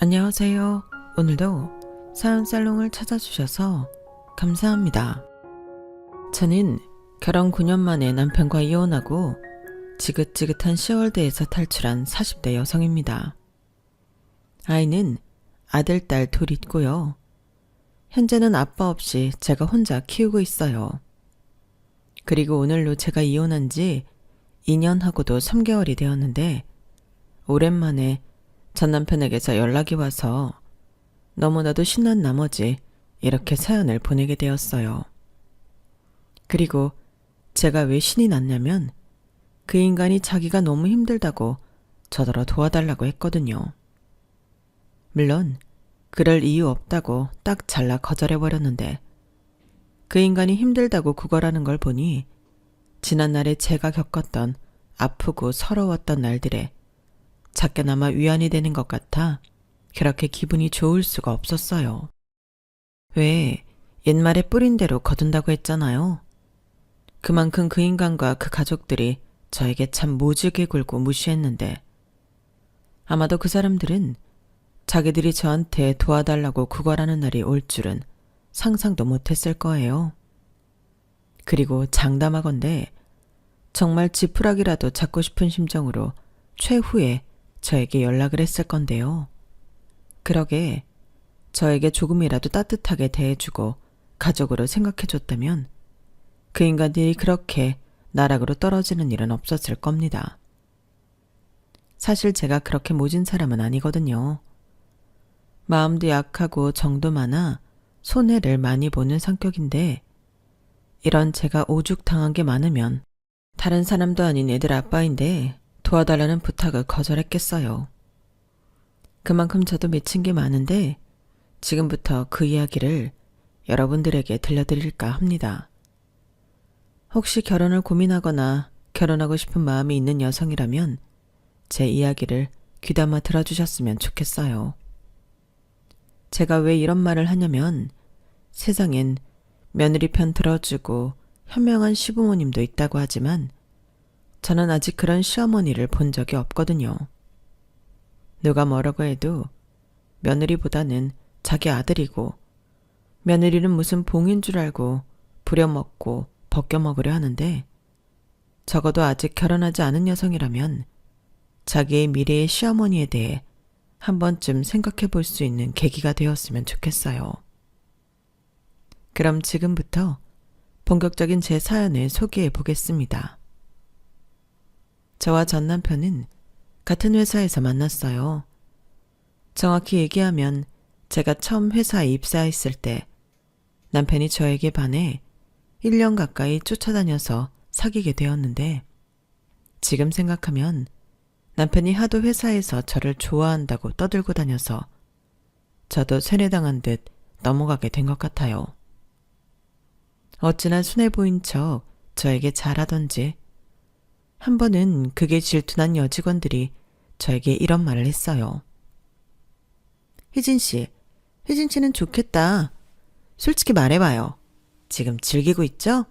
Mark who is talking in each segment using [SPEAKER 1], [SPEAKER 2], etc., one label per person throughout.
[SPEAKER 1] 안녕하세요. 오늘도 사연살롱을 찾아주셔서 감사합니다. 저는 결혼 9년 만에 남편과 이혼하고 지긋지긋한 10월대에서 탈출한 40대 여성입니다. 아이는 아들, 딸 둘 있고요. 현재는 아빠 없이 제가 혼자 키우고 있어요. 그리고 오늘로 제가 이혼한 지 2년하고도 3개월이 되었는데 오랜만에 전 남편에게서 연락이 와서 너무나도 신난 나머지 이렇게 사연을 보내게 되었어요. 그리고 제가 왜 신이 났냐면 그 인간이 자기가 너무 힘들다고 저더러 도와달라고 했거든요. 물론 그럴 이유 없다고 딱 잘라 거절해버렸는데 그 인간이 힘들다고 구걸하는 걸 보니 지난날에 제가 겪었던 아프고 서러웠던 날들에 작게나마 위안이 되는 것 같아 그렇게 기분이 좋을 수가 없었어요. 왜 옛말에 뿌린 대로 거둔다고 했잖아요. 그만큼 그 인간과 그 가족들이 저에게 참 모질게 굴고 무시했는데 아마도 그 사람들은 자기들이 저한테 도와달라고 구걸하는 날이 올 줄은 상상도 못했을 거예요. 그리고 장담하건대 정말 지푸라기라도 잡고 싶은 심정으로 최후에 저에게 연락을 했을 건데요. 그러게 저에게 조금이라도 따뜻하게 대해주고 가족으로 생각해줬다면 그 인간들이 그렇게 나락으로 떨어지는 일은 없었을 겁니다. 사실 제가 그렇게 모진 사람은 아니거든요. 마음도 약하고 정도 많아 손해를 많이 보는 성격인데 이런 제가 오죽당한 게 많으면 다른 사람도 아닌 애들 아빠인데 도와달라는 부탁을 거절했겠어요. 그만큼 저도 맺힌 게 많은데 지금부터 그 이야기를 여러분들에게 들려드릴까 합니다. 혹시 결혼을 고민하거나 결혼하고 싶은 마음이 있는 여성이라면 제 이야기를 귀담아 들어주셨으면 좋겠어요. 제가 왜 이런 말을 하냐면 세상엔 며느리 편 들어주고 현명한 시부모님도 있다고 하지만 저는 아직 그런 시어머니를 본 적이 없거든요. 누가 뭐라고 해도 며느리보다는 자기 아들이고 며느리는 무슨 봉인 줄 알고 부려먹고 벗겨먹으려 하는데 적어도 아직 결혼하지 않은 여성이라면 자기의 미래의 시어머니에 대해 한 번쯤 생각해 볼 수 있는 계기가 되었으면 좋겠어요. 그럼 지금부터 본격적인 제 사연을 소개해 보겠습니다. 저와 전 남편은 같은 회사에서 만났어요. 정확히 얘기하면 제가 처음 회사에 입사했을 때 남편이 저에게 반해 1년 가까이 쫓아다녀서 사귀게 되었는데 지금 생각하면 남편이 하도 회사에서 저를 좋아한다고 떠들고 다녀서 저도 세뇌당한 듯 넘어가게 된 것 같아요. 어찌나 순해 보인 척 저에게 잘하던지 한 번은 그게 질투난 여직원들이 저에게 이런 말을 했어요. 혜진 씨는 좋겠다. 솔직히 말해봐요. 지금 즐기고 있죠?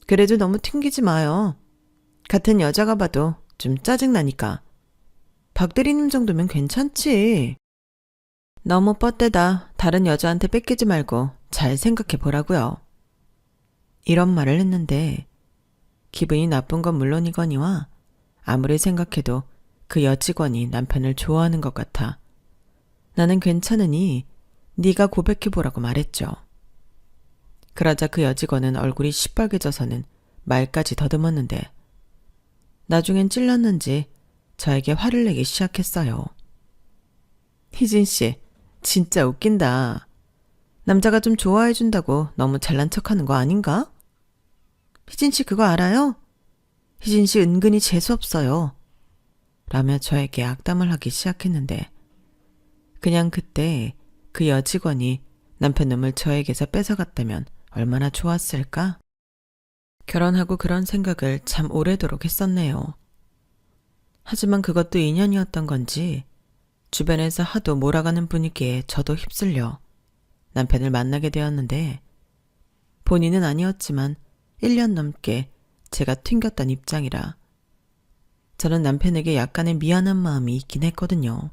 [SPEAKER 1] 그래도 너무 튕기지 마요. 같은 여자가 봐도 좀 짜증나니까. 박 대리님 정도면 괜찮지. 너무 뻗대다 다른 여자한테 뺏기지 말고 잘 생각해 보라고요. 이런 말을 했는데 기분이 나쁜 건 물론이거니와 아무리 생각해도 그 여직원이 남편을 좋아하는 것 같아 나는 괜찮으니 네가 고백해보라고 말했죠. 그러자 그 여직원은 얼굴이 시뻘개져서는 말까지 더듬었는데 나중엔 찔렸는지 저에게 화를 내기 시작했어요. 희진 씨, 진짜 웃긴다. 남자가 좀 좋아해준다고 너무 잘난 척하는 거 아닌가? 희진 씨 그거 알아요? 희진 씨 은근히 재수없어요. 라며 저에게 악담을 하기 시작했는데 그냥 그때 그 여직원이 남편 놈을 저에게서 뺏어갔다면 얼마나 좋았을까? 결혼하고 그런 생각을 참 오래도록 했었네요. 하지만 그것도 인연이었던 건지 주변에서 하도 몰아가는 분위기에 저도 휩쓸려 남편을 만나게 되었는데 본인은 아니었지만 1년 넘게 제가 튕겼던 입장이라 저는 남편에게 약간의 미안한 마음이 있긴 했거든요.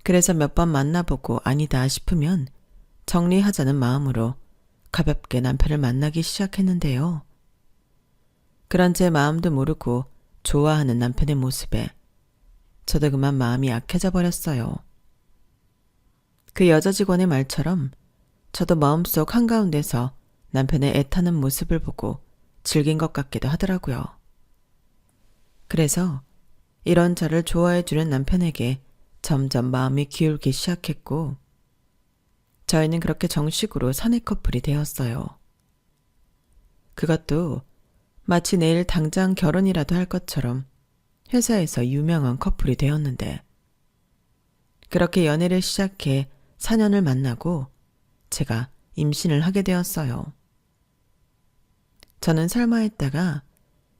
[SPEAKER 1] 그래서 몇 번 만나보고 아니다 싶으면 정리하자는 마음으로 가볍게 남편을 만나기 시작했는데요. 그런 제 마음도 모르고 좋아하는 남편의 모습에 저도 그만 마음이 약해져 버렸어요. 그 여자 직원의 말처럼 저도 마음속 한가운데서 남편의 애타는 모습을 보고 즐긴 것 같기도 하더라고요. 그래서 이런 저를 좋아해주는 남편에게 점점 마음이 기울기 시작했고 저희는 그렇게 정식으로 사내 커플이 되었어요. 그것도 마치 내일 당장 결혼이라도 할 것처럼 회사에서 유명한 커플이 되었는데 그렇게 연애를 시작해 4년을 만나고 제가 임신을 하게 되었어요. 저는 설마 했다가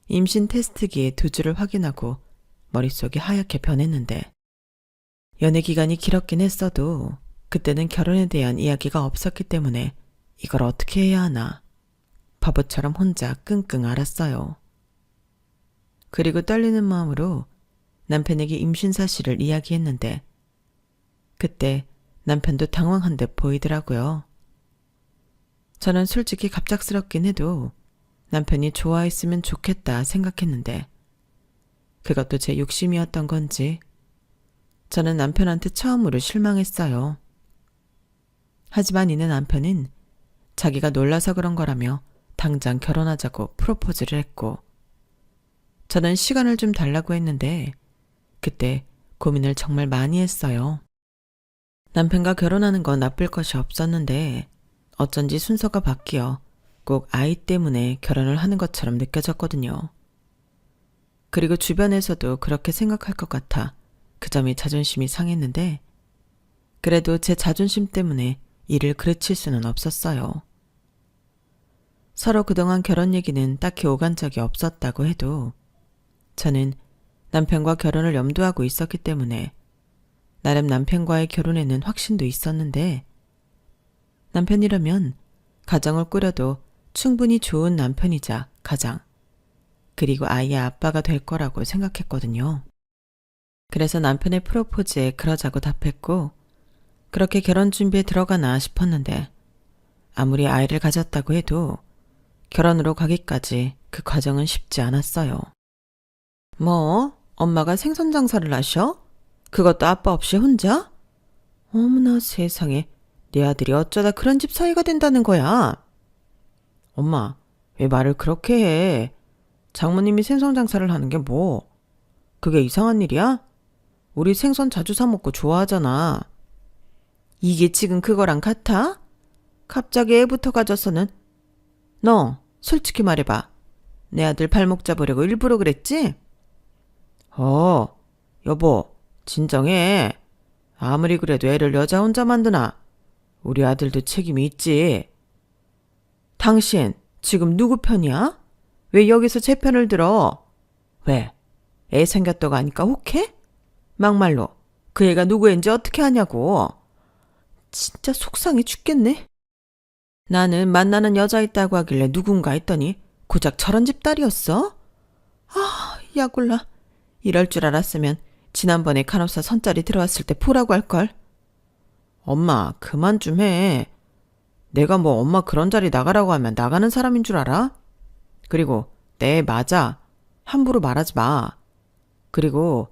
[SPEAKER 1] 임신 테스트기에 2주를 확인하고 머릿속이 하얗게 변했는데 연애 기간이 길었긴 했어도 그때는 결혼에 대한 이야기가 없었기 때문에 이걸 어떻게 해야 하나 바보처럼 혼자 끙끙 앓았어요. 그리고 떨리는 마음으로 남편에게 임신 사실을 이야기했는데 그때 남편도 당황한 듯 보이더라고요. 저는 솔직히 갑작스럽긴 해도 남편이 좋아했으면 좋겠다 생각했는데 그것도 제 욕심이었던 건지 저는 남편한테 처음으로 실망했어요. 하지만 이내 남편은 자기가 놀라서 그런 거라며 당장 결혼하자고 프로포즈를 했고 저는 시간을 좀 달라고 했는데 그때 고민을 정말 많이 했어요. 남편과 결혼하는 건 나쁠 것이 없었는데 어쩐지 순서가 바뀌어 꼭 아이 때문에 결혼을 하는 것처럼 느껴졌거든요. 그리고 주변에서도 그렇게 생각할 것 같아 그 점이 자존심이 상했는데 그래도 제 자존심 때문에 일을 그르칠 수는 없었어요. 서로 그동안 결혼 얘기는 딱히 오간 적이 없었다고 해도 저는 남편과 결혼을 염두하고 있었기 때문에 나름 남편과의 결혼에는 확신도 있었는데 남편이라면 가정을 꾸려도 충분히 좋은 남편이자 가장 그리고 아이의 아빠가 될 거라고 생각했거든요. 그래서 남편의 프로포즈에 그러자고 답했고 그렇게 결혼 준비에 들어가나 싶었는데 아무리 아이를 가졌다고 해도 결혼으로 가기까지 그 과정은 쉽지 않았어요. 뭐? 엄마가 생선 장사를 하셔? 그것도 아빠 없이 혼자? 어머나 세상에, 내 아들이 어쩌다 그런 집 사이가 된다는 거야? 엄마, 왜 말을 그렇게 해? 장모님이 생선 장사를 하는 게 뭐? 그게 이상한 일이야? 우리 생선 자주 사 먹고 좋아하잖아. 이게 지금 그거랑 같아? 갑자기 애부터 가져서는 너 솔직히 말해봐. 내 아들 발목 잡으려고 일부러 그랬지? 여보, 진정해. 아무리 그래도 애를 여자 혼자 만드나? 우리 아들도 책임이 있지. 당신 지금 누구 편이야? 왜 여기서 제 편을 들어? 왜? 애 생겼다고 하니까 혹해? 막말로 그 애가 누구 애인지 어떻게 아냐고. 진짜 속상해 죽겠네. 나는 만나는 여자 있다고 하길래 누군가 했더니 고작 저런 집 딸이었어? 아, 야골라. 이럴 줄 알았으면 지난번에 간호사 선짜리 들어왔을 때 보라고 할걸. 엄마, 그만 좀 해. 내가 뭐 엄마 그런 자리 나가라고 하면 나가는 사람인 줄 알아? 그리고 네, 맞아. 함부로 말하지 마. 그리고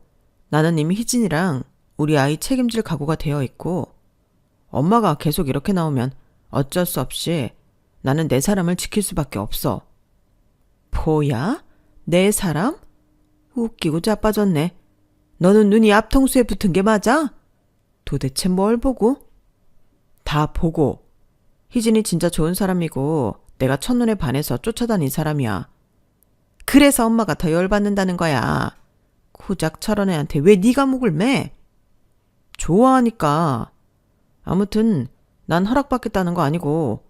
[SPEAKER 1] 나는 이미 희진이랑 우리 아이 책임질 각오가 되어 있고 엄마가 계속 이렇게 나오면 어쩔 수 없이 나는 내 사람을 지킬 수밖에 없어. 뭐야? 내 사람? 웃기고 자빠졌네. 너는 눈이 앞통수에 붙은 게 맞아? 도대체 뭘 보고? 다 보고. 희진이 진짜 좋은 사람이고 내가 첫눈에 반해서 쫓아다닌 사람이야. 그래서 엄마가 더 열받는다는 거야. 고작 저런 애한테 왜 네가 목을 매? 좋아하니까. 아무튼 난 허락받겠다는 거 아니고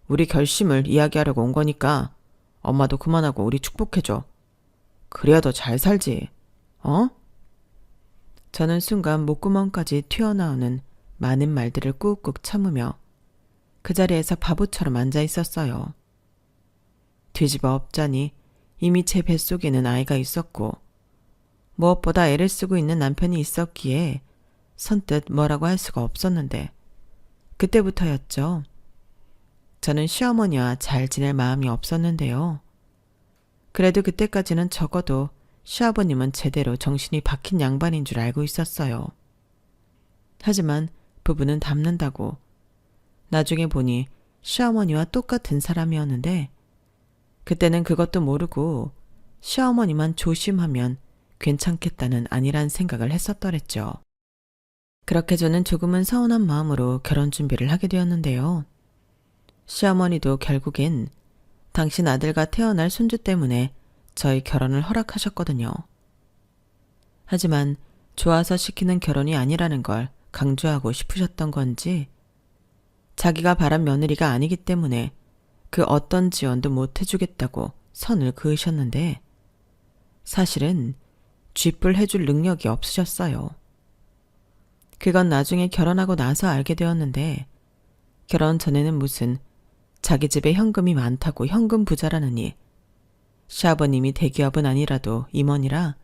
[SPEAKER 1] 우리 결심을 이야기하려고 온 거니까 엄마도 그만하고 우리 축복해줘. 그래야 더 잘 살지. 어? 저는 순간 목구멍까지 튀어나오는 많은 말들을 꾹꾹 참으며 그 자리에서 바보처럼 앉아 있었어요. 뒤집어 엎자니 이미 제 뱃속에는 아이가 있었고 무엇보다 애를 쓰고 있는 남편이 있었기에 선뜻 뭐라고 할 수가 없었는데 그때부터였죠. 저는 시어머니와 잘 지낼 마음이 없었는데요. 그래도 그때까지는 적어도 시아버님은 제대로 정신이 박힌 양반인 줄 알고 있었어요. 하지만 부부는 닮는다고. 나중에 보니 시어머니와 똑같은 사람이었는데 그때는 그것도 모르고 시어머니만 조심하면 괜찮겠다는 아니란 생각을 했었더랬죠. 그렇게 저는 조금은 서운한 마음으로 결혼 준비를 하게 되었는데요. 시어머니도 결국엔 당신 아들과 태어날 손주 때문에 저희 결혼을 허락하셨거든요. 하지만 좋아서 시키는 결혼이 아니라는 걸 강조하고 싶으셨던 건지 자기가 바란 며느리가 아니기 때문에 그 어떤 지원도 못 해주겠다고 선을 그으셨는데 사실은 쥐뿔 해줄 능력이 없으셨어요. 그건 나중에 결혼하고 나서 알게 되었는데 결혼 전에는 무슨 자기 집에 현금이 많다고 현금 부자라느니 시아버님이 대기업은 아니라도 임원이라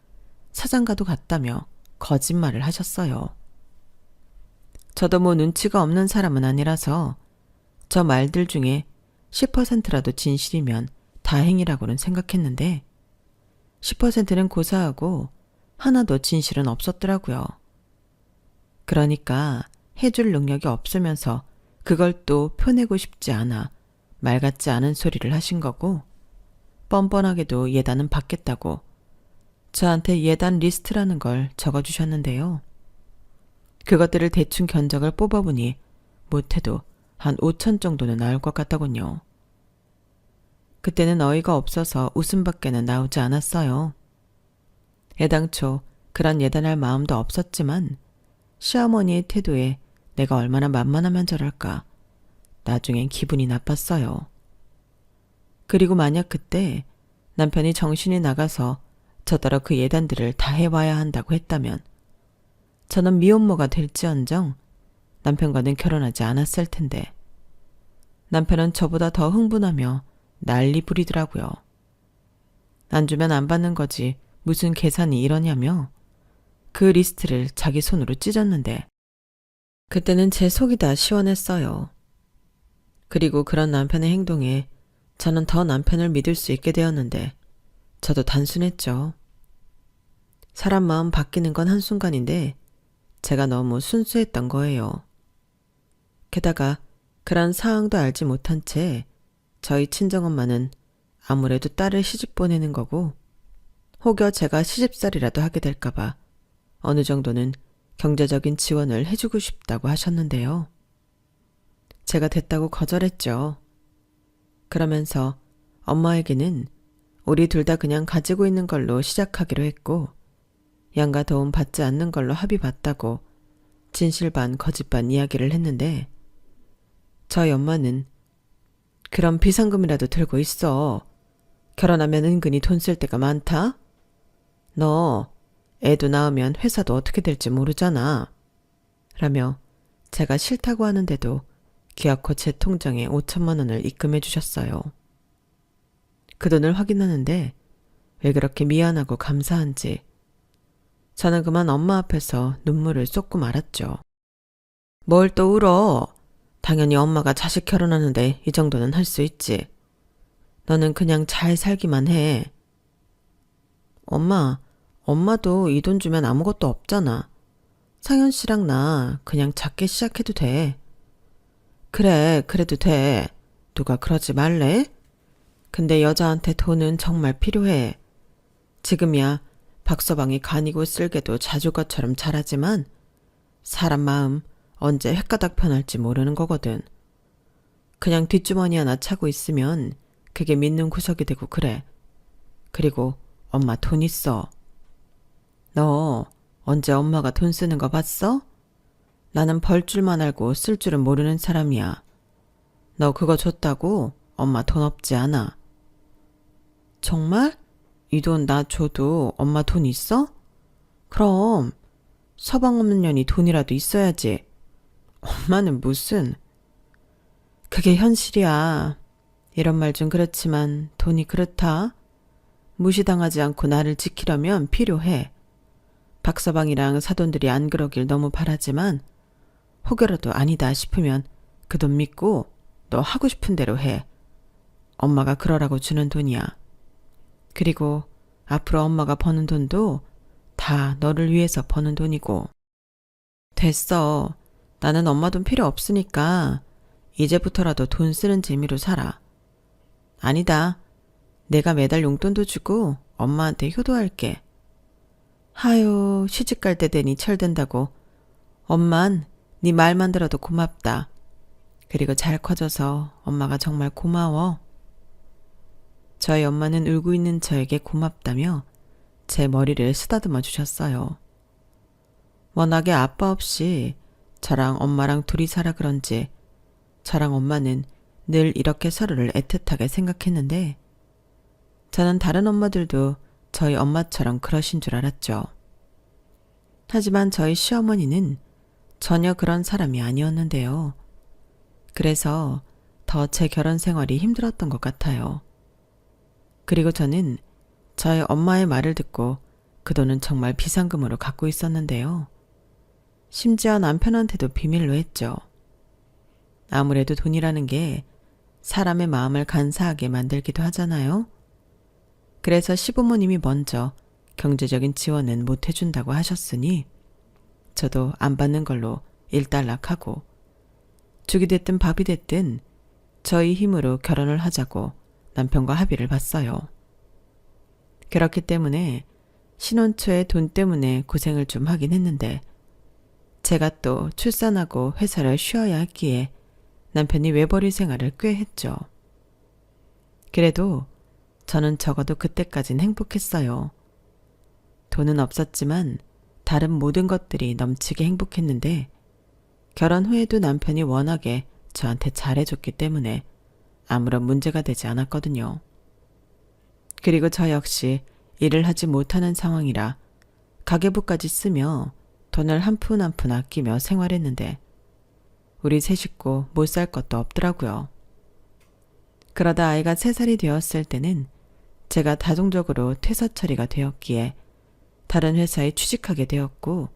[SPEAKER 1] 사장가도 갔다며 거짓말을 하셨어요. 저도 뭐 눈치가 없는 사람은 아니라서 저 말들 중에 10%라도 진실이면 다행이라고는 생각했는데 10%는 고사하고 하나도 진실은 없었더라고요. 그러니까 해줄 능력이 없으면서 그걸 또 표내고 싶지 않아 말 같지 않은 소리를 하신 거고 뻔뻔하게도 예단은 받겠다고 저한테 예단 리스트라는 걸 적어주셨는데요. 그것들을 대충 견적을 뽑아보니 못해도 한 5천 정도는 나올 것 같더군요. 그때는 어이가 없어서 웃음밖에는 나오지 않았어요. 애당초 그런 예단할 마음도 없었지만 시어머니의 태도에 내가 얼마나 만만하면 저럴까 나중엔 기분이 나빴어요. 그리고 만약 그때 남편이 정신이 나가서 저더러 그 예단들을 다 해와야 한다고 했다면 저는 미혼모가 될지언정 남편과는 결혼하지 않았을 텐데 남편은 저보다 더 흥분하며 난리 부리더라고요. 안 주면 안 받는 거지 무슨 계산이 이러냐며 그 리스트를 자기 손으로 찢었는데 그때는 제 속이 다 시원했어요. 그리고 그런 남편의 행동에 저는 더 남편을 믿을 수 있게 되었는데 저도 단순했죠. 사람 마음 바뀌는 건 한순간인데 제가 너무 순수했던 거예요. 게다가 그런 상황도 알지 못한 채 저희 친정엄마는 아무래도 딸을 시집 보내는 거고 혹여 제가 시집살이라도 하게 될까봐 어느 정도는 경제적인 지원을 해주고 싶다고 하셨는데요. 제가 됐다고 거절했죠. 그러면서 엄마에게는 우리 둘 다 그냥 가지고 있는 걸로 시작하기로 했고 양가 도움 받지 않는 걸로 합의 봤다고 진실 반 거짓 반 이야기를 했는데 저희 엄마는 그럼 비상금이라도 들고 있어. 결혼하면 은근히 돈 쓸 때가 많다. 너 애도 낳으면 회사도 어떻게 될지 모르잖아. 라며 제가 싫다고 하는데도 기어코 제 통장에 5천만 원을 입금해 주셨어요. 그 돈을 확인하는데 왜 그렇게 미안하고 감사한지 저는 그만 엄마 앞에서 눈물을 쏟고 말았죠. 뭘 또 울어. 당연히 엄마가 자식 결혼하는데 이 정도는 할 수 있지. 너는 그냥 잘 살기만 해. 엄마도 이 돈 주면 아무것도 없잖아. 상현 씨랑 나 그냥 작게 시작해도 돼. 그래, 그래도 돼. 누가 그러지 말래? 근데 여자한테 돈은 정말 필요해. 지금이야 박서방이 간이고 쓸개도 자주거처럼 잘하지만 사람 마음 언제 횟가닥 편할지 모르는 거거든. 그냥 뒷주머니 하나 차고 있으면 그게 믿는 구석이 되고 그래. 그리고 엄마 돈 있어. 너 언제 엄마가 돈 쓰는 거 봤어? 나는 벌 줄만 알고 쓸 줄은 모르는 사람이야. 너 그거 줬다고 엄마 돈 없지 않아. 정말? 이 돈 나 줘도 엄마 돈 있어? 그럼 서방 없는 년이 돈이라도 있어야지. 엄마는 무슨. 그게 현실이야. 이런 말 좀 그렇지만 돈이 그렇다. 무시당하지 않고 나를 지키려면 필요해. 박서방이랑 사돈들이 안 그러길 너무 바라지만 혹여라도 아니다 싶으면 그 돈 믿고 너 하고 싶은 대로 해. 엄마가 그러라고 주는 돈이야. 그리고 앞으로 엄마가 버는 돈도 다 너를 위해서 버는 돈이고. 됐어. 나는 엄마 돈 필요 없으니까 이제부터라도 돈 쓰는 재미로 살아. 아니다. 내가 매달 용돈도 주고 엄마한테 효도할게. 하요, 시집갈 때 되니 철든다고. 엄만 네 말만 들어도 고맙다. 그리고 잘 커져서 엄마가 정말 고마워. 저희 엄마는 울고 있는 저에게 고맙다며 제 머리를 쓰다듬어 주셨어요. 워낙에 아빠 없이 저랑 엄마랑 둘이 살아 그런지 저랑 엄마는 늘 이렇게 서로를 애틋하게 생각했는데 저는 다른 엄마들도 저희 엄마처럼 그러신 줄 알았죠. 하지만 저희 시어머니는 전혀 그런 사람이 아니었는데요. 그래서 더 제 결혼 생활이 힘들었던 것 같아요. 그리고 저는 저희 엄마의 말을 듣고 그 돈은 정말 비상금으로 갖고 있었는데요. 심지어 남편한테도 비밀로 했죠. 아무래도 돈이라는 게 사람의 마음을 간사하게 만들기도 하잖아요. 그래서 시부모님이 먼저 경제적인 지원은 못 해준다고 하셨으니 저도 안 받는 걸로 일단락하고 죽이 됐든 밥이 됐든 저희 힘으로 결혼을 하자고 남편과 합의를 봤어요. 그렇기 때문에 신혼 초에 돈 때문에 고생을 좀 하긴 했는데 제가 또 출산하고 회사를 쉬어야 했기에 남편이 외벌이 생활을 꽤 했죠. 그래도 저는 적어도 그때까진 행복했어요. 돈은 없었지만 다른 모든 것들이 넘치게 행복했는데 결혼 후에도 남편이 워낙에 저한테 잘해줬기 때문에 아무런 문제가 되지 않았거든요. 그리고 저 역시 일을 하지 못하는 상황이라 가계부까지 쓰며 돈을 한 푼 한 푼 아끼며 생활했는데 우리 세 식구 못 살 것도 없더라고요. 그러다 아이가 3살이 되었을 때는 제가 다종적으로 퇴사 처리가 되었기에 다른 회사에 취직하게 되었고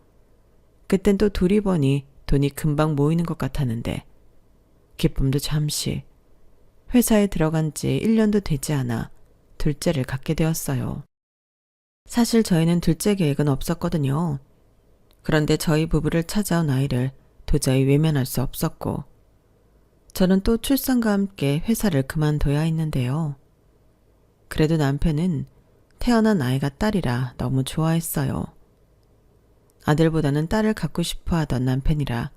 [SPEAKER 1] 그땐 또 둘이 버니 돈이 금방 모이는 것 같았는데 기쁨도 잠시 회사에 들어간 지 1년도 되지 않아 둘째를 갖게 되었어요. 사실 저희는 둘째 계획은 없었거든요. 그런데 저희 부부를 찾아온 아이를 도저히 외면할 수 없었고 저는 또 출산과 함께 회사를 그만둬야 했는데요. 그래도 남편은 태어난 아이가 딸이라 너무 좋아했어요. 아들보다는 딸을 갖고 싶어 하던 남편이라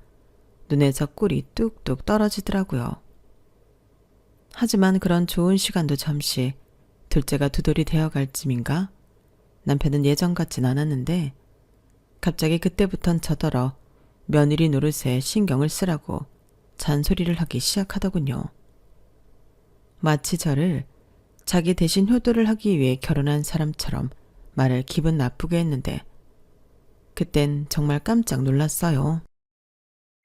[SPEAKER 1] 눈에서 꿀이 뚝뚝 떨어지더라고요. 하지만 그런 좋은 시간도 잠시 둘째가 두 돌이 되어갈 쯤인가 남편은 예전 같진 않았는데 갑자기 그때부턴 저더러 며느리 노릇에 신경을 쓰라고 잔소리를 하기 시작하더군요. 마치 저를 자기 대신 효도를 하기 위해 결혼한 사람처럼 말을 기분 나쁘게 했는데 그땐 정말 깜짝 놀랐어요.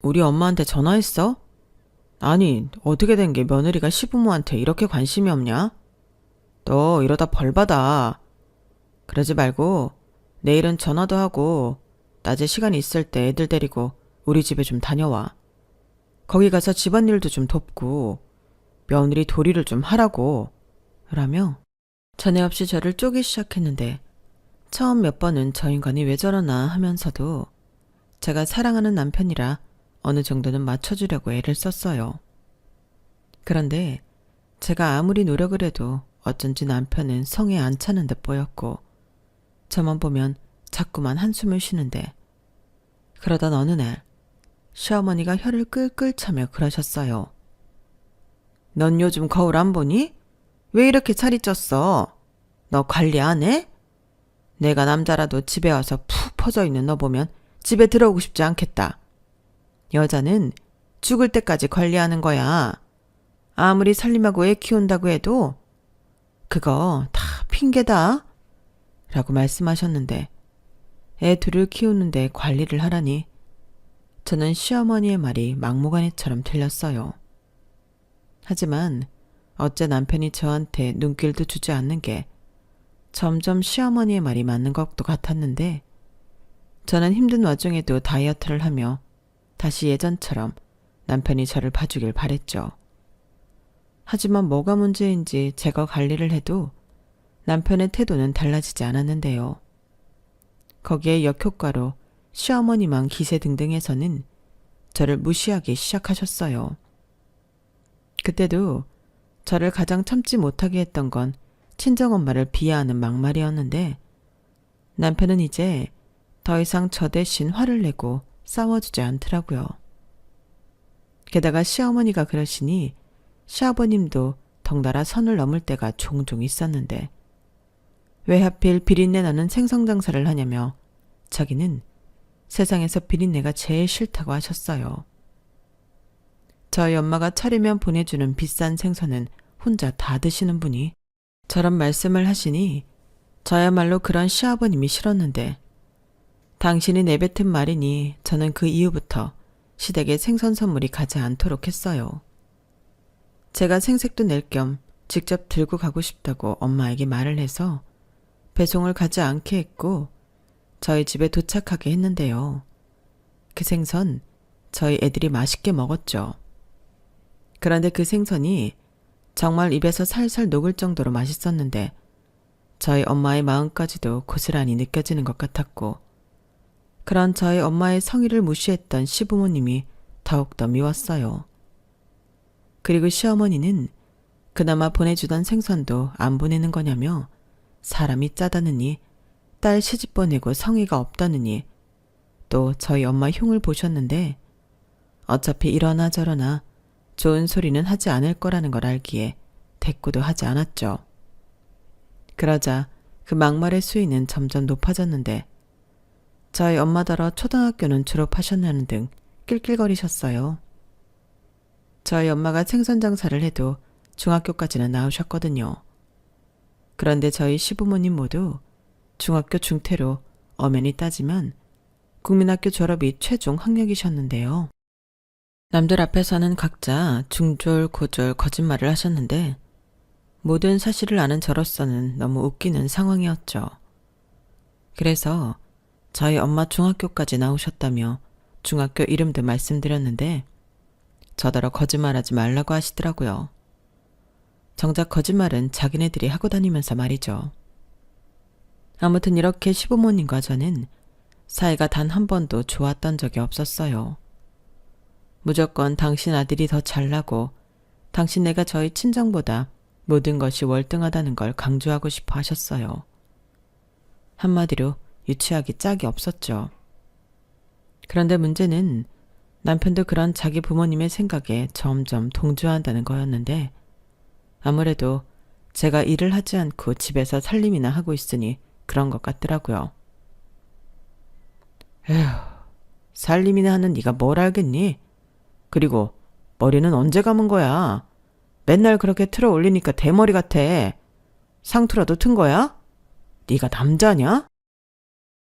[SPEAKER 1] 우리 엄마한테 전화했어? 아니, 어떻게 된 게 며느리가 시부모한테 이렇게 관심이 없냐? 너 이러다 벌 받아. 그러지 말고 내일은 전화도 하고 낮에 시간 있을 때 애들 데리고 우리 집에 좀 다녀와. 거기 가서 집안일도 좀 돕고 며느리 도리를 좀 하라고 라며 전에 없이 저를 쪼기 시작했는데 처음 몇 번은 저 인간이 왜 저러나 하면서도 제가 사랑하는 남편이라 어느 정도는 맞춰주려고 애를 썼어요. 그런데 제가 아무리 노력을 해도 어쩐지 남편은 성에 안 차는 듯 보였고 저만 보면 자꾸만 한숨을 쉬는데 그러던 어느 날 시어머니가 혀를 끌끌 차며 그러셨어요. 넌 요즘 거울 안 보니? 왜 이렇게 살이 쪘어? 너 관리 안 해? 내가 남자라도 집에 와서 푹 퍼져 있는 너 보면 집에 들어오고 싶지 않겠다. 여자는 죽을 때까지 관리하는 거야. 아무리 살림하고 애 키운다고 해도 그거 다 핑계다. 라고 말씀하셨는데 애 둘을 키우는데 관리를 하라니 저는 시어머니의 말이 막무가내처럼 들렸어요. 하지만 어째 남편이 저한테 눈길도 주지 않는 게 점점 시어머니의 말이 맞는 것도 같았는데 저는 힘든 와중에도 다이어트를 하며 다시 예전처럼 남편이 저를 봐주길 바랬죠. 하지만 뭐가 문제인지 제가 관리를 해도 남편의 태도는 달라지지 않았는데요. 거기에 역효과로 시어머니만 기세등등해서는 저를 무시하기 시작하셨어요. 그때도 저를 가장 참지 못하게 했던 건 친정엄마를 비하하는 막말이었는데 남편은 이제 더 이상 저 대신 화를 내고 싸워주지 않더라고요. 게다가 시어머니가 그러시니 시아버님도 덩달아 선을 넘을 때가 종종 있었는데 왜 하필 비린내 나는 생선장사를 하냐며 자기는 세상에서 비린내가 제일 싫다고 하셨어요. 저희 엄마가 차리면 보내주는 비싼 생선은 혼자 다 드시는 분이 저런 말씀을 하시니 저야말로 그런 시아버님이 싫었는데 당신이 내뱉은 말이니 저는 그 이후부터 시댁에 생선 선물이 가지 않도록 했어요. 제가 생색도 낼 겸 직접 들고 가고 싶다고 엄마에게 말을 해서 배송을 가지 않게 했고 저희 집에 도착하게 했는데요. 그 생선 저희 애들이 맛있게 먹었죠. 그런데 그 생선이 정말 입에서 살살 녹을 정도로 맛있었는데 저희 엄마의 마음까지도 고스란히 느껴지는 것 같았고 그런 저희 엄마의 성의를 무시했던 시부모님이 더욱더 미웠어요. 그리고 시어머니는 그나마 보내주던 생선도 안 보내는 거냐며 사람이 짜다느니 딸 시집 보내고 성의가 없다느니 또 저희 엄마 흉을 보셨는데 어차피 이러나 저러나 좋은 소리는 하지 않을 거라는 걸 알기에 대꾸도 하지 않았죠. 그러자 그 막말의 수위는 점점 높아졌는데 저희 엄마더러 초등학교는 졸업하셨냐는 등 낄낄거리셨어요. 저희 엄마가 생선 장사를 해도 중학교까지는 나오셨거든요. 그런데 저희 시부모님 모두 중학교 중퇴로 엄연히 따지면 국민학교 졸업이 최종 학력이셨는데요. 남들 앞에서는 각자 중졸고졸 거짓말을 하셨는데 모든 사실을 아는 저로서는 너무 웃기는 상황이었죠. 그래서 저희 엄마 중학교까지 나오셨다며 중학교 이름도 말씀드렸는데 저더러 거짓말하지 말라고 하시더라고요. 정작 거짓말은 자기네들이 하고 다니면서 말이죠. 아무튼 이렇게 시부모님과 저는 사이가 단 한 번도 좋았던 적이 없었어요. 무조건 당신 아들이 더 잘나고 당신네가 저희 친정보다 모든 것이 월등하다는 걸 강조하고 싶어 하셨어요. 한마디로 유치하기 짝이 없었죠. 그런데 문제는 남편도 그런 자기 부모님의 생각에 점점 동조한다는 거였는데 아무래도 제가 일을 하지 않고 집에서 살림이나 하고 있으니 그런 것 같더라고요. 에휴, 살림이나 하는 네가 뭘 알겠니? 그리고 머리는 언제 감은 거야? 맨날 그렇게 틀어 올리니까 대머리 같아. 상투라도 튼 거야? 네가 남자냐?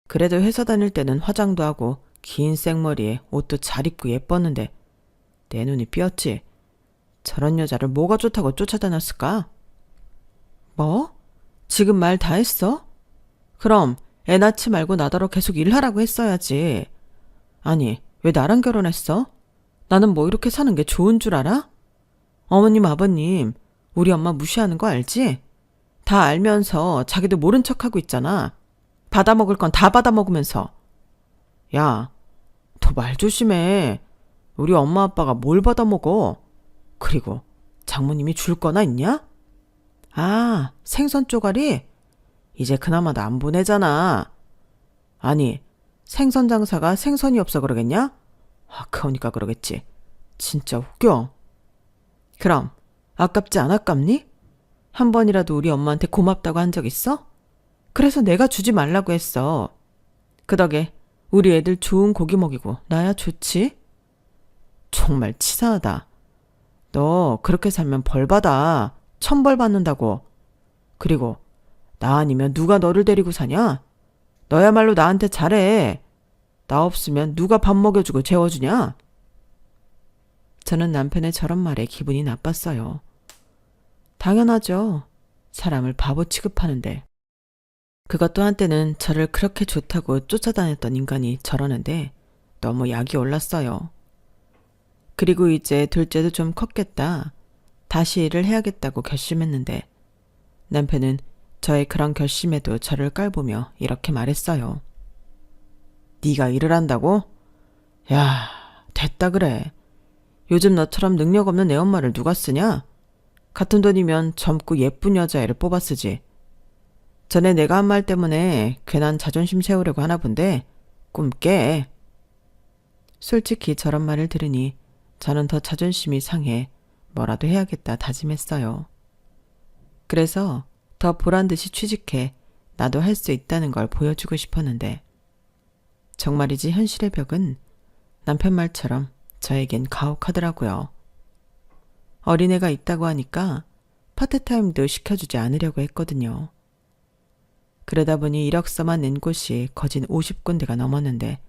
[SPEAKER 1] 그래도 회사 다닐 때는 화장도 하고 긴 생머리에 옷도 잘 입고 예뻤는데 내 눈이 삐었지. 저런 여자를 뭐가 좋다고 쫓아다녔을까? 뭐? 지금 말 다 했어? 그럼 애 낳지 말고 나더러 계속 일하라고 했어야지. 아니, 왜 나랑 결혼했어? 나는 뭐 이렇게 사는 게 좋은 줄 알아? 어머님, 아버님, 우리 엄마 무시하는 거 알지? 다 알면서 자기도 모른 척하고 있잖아. 받아먹을 건 다 받아먹으면서. 야, 너 말 조심해. 우리 엄마 아빠가 뭘 받아먹어? 그리고 장모님이 줄 거나 있냐? 아, 생선 쪼가리? 이제 그나마 나 안 보내잖아. 아니, 생선 장사가 생선이 없어 그러겠냐? 아까우니까 그러겠지. 진짜 웃겨. 그럼 아깝지 안 아깝니? 한 번이라도 우리 엄마한테 고맙다고 한 적 있어? 그래서 내가 주지 말라고 했어. 그 덕에 우리 애들 좋은 고기 먹이고 나야 좋지? 정말 치사하다. 너 그렇게 살면 벌 받아. 천벌 받는다고. 그리고 나 아니면 누가 너를 데리고 사냐? 너야말로 나한테 잘해. 나 없으면 누가 밥 먹여주고 재워주냐? 저는 남편의 저런 말에 기분이 나빴어요. 당연하죠. 사람을 바보 취급하는데. 그것도 한때는 저를 그렇게 좋다고 쫓아다녔던 인간이 저러는데 너무 약이 올랐어요. 그리고 이제 둘째도 좀 컸겠다. 다시 일을 해야겠다고 결심했는데 남편은 저의 그런 결심에도 저를 깔보며 이렇게 말했어요. 네가 일을 한다고? 야, 됐다 그래. 요즘 너처럼 능력 없는 애 엄마를 누가 쓰냐? 같은 돈이면 젊고 예쁜 여자애를 뽑아 쓰지. 전에 내가 한 말 때문에 괜한 자존심 세우려고 하나 본데 꿈 깨. 솔직히 저런 말을 들으니 저는 더 자존심이 상해 뭐라도 해야겠다 다짐했어요. 그래서 더 보란듯이 취직해 나도 할 수 있다는 걸 보여주고 싶었는데 정말이지 현실의 벽은 남편 말처럼 저에겐 가혹하더라고요. 어린애가 있다고 하니까 파트타임도 시켜주지 않으려고 했거든요. 그러다 보니 이력서만 낸 곳이 거진 50군데가 넘었는데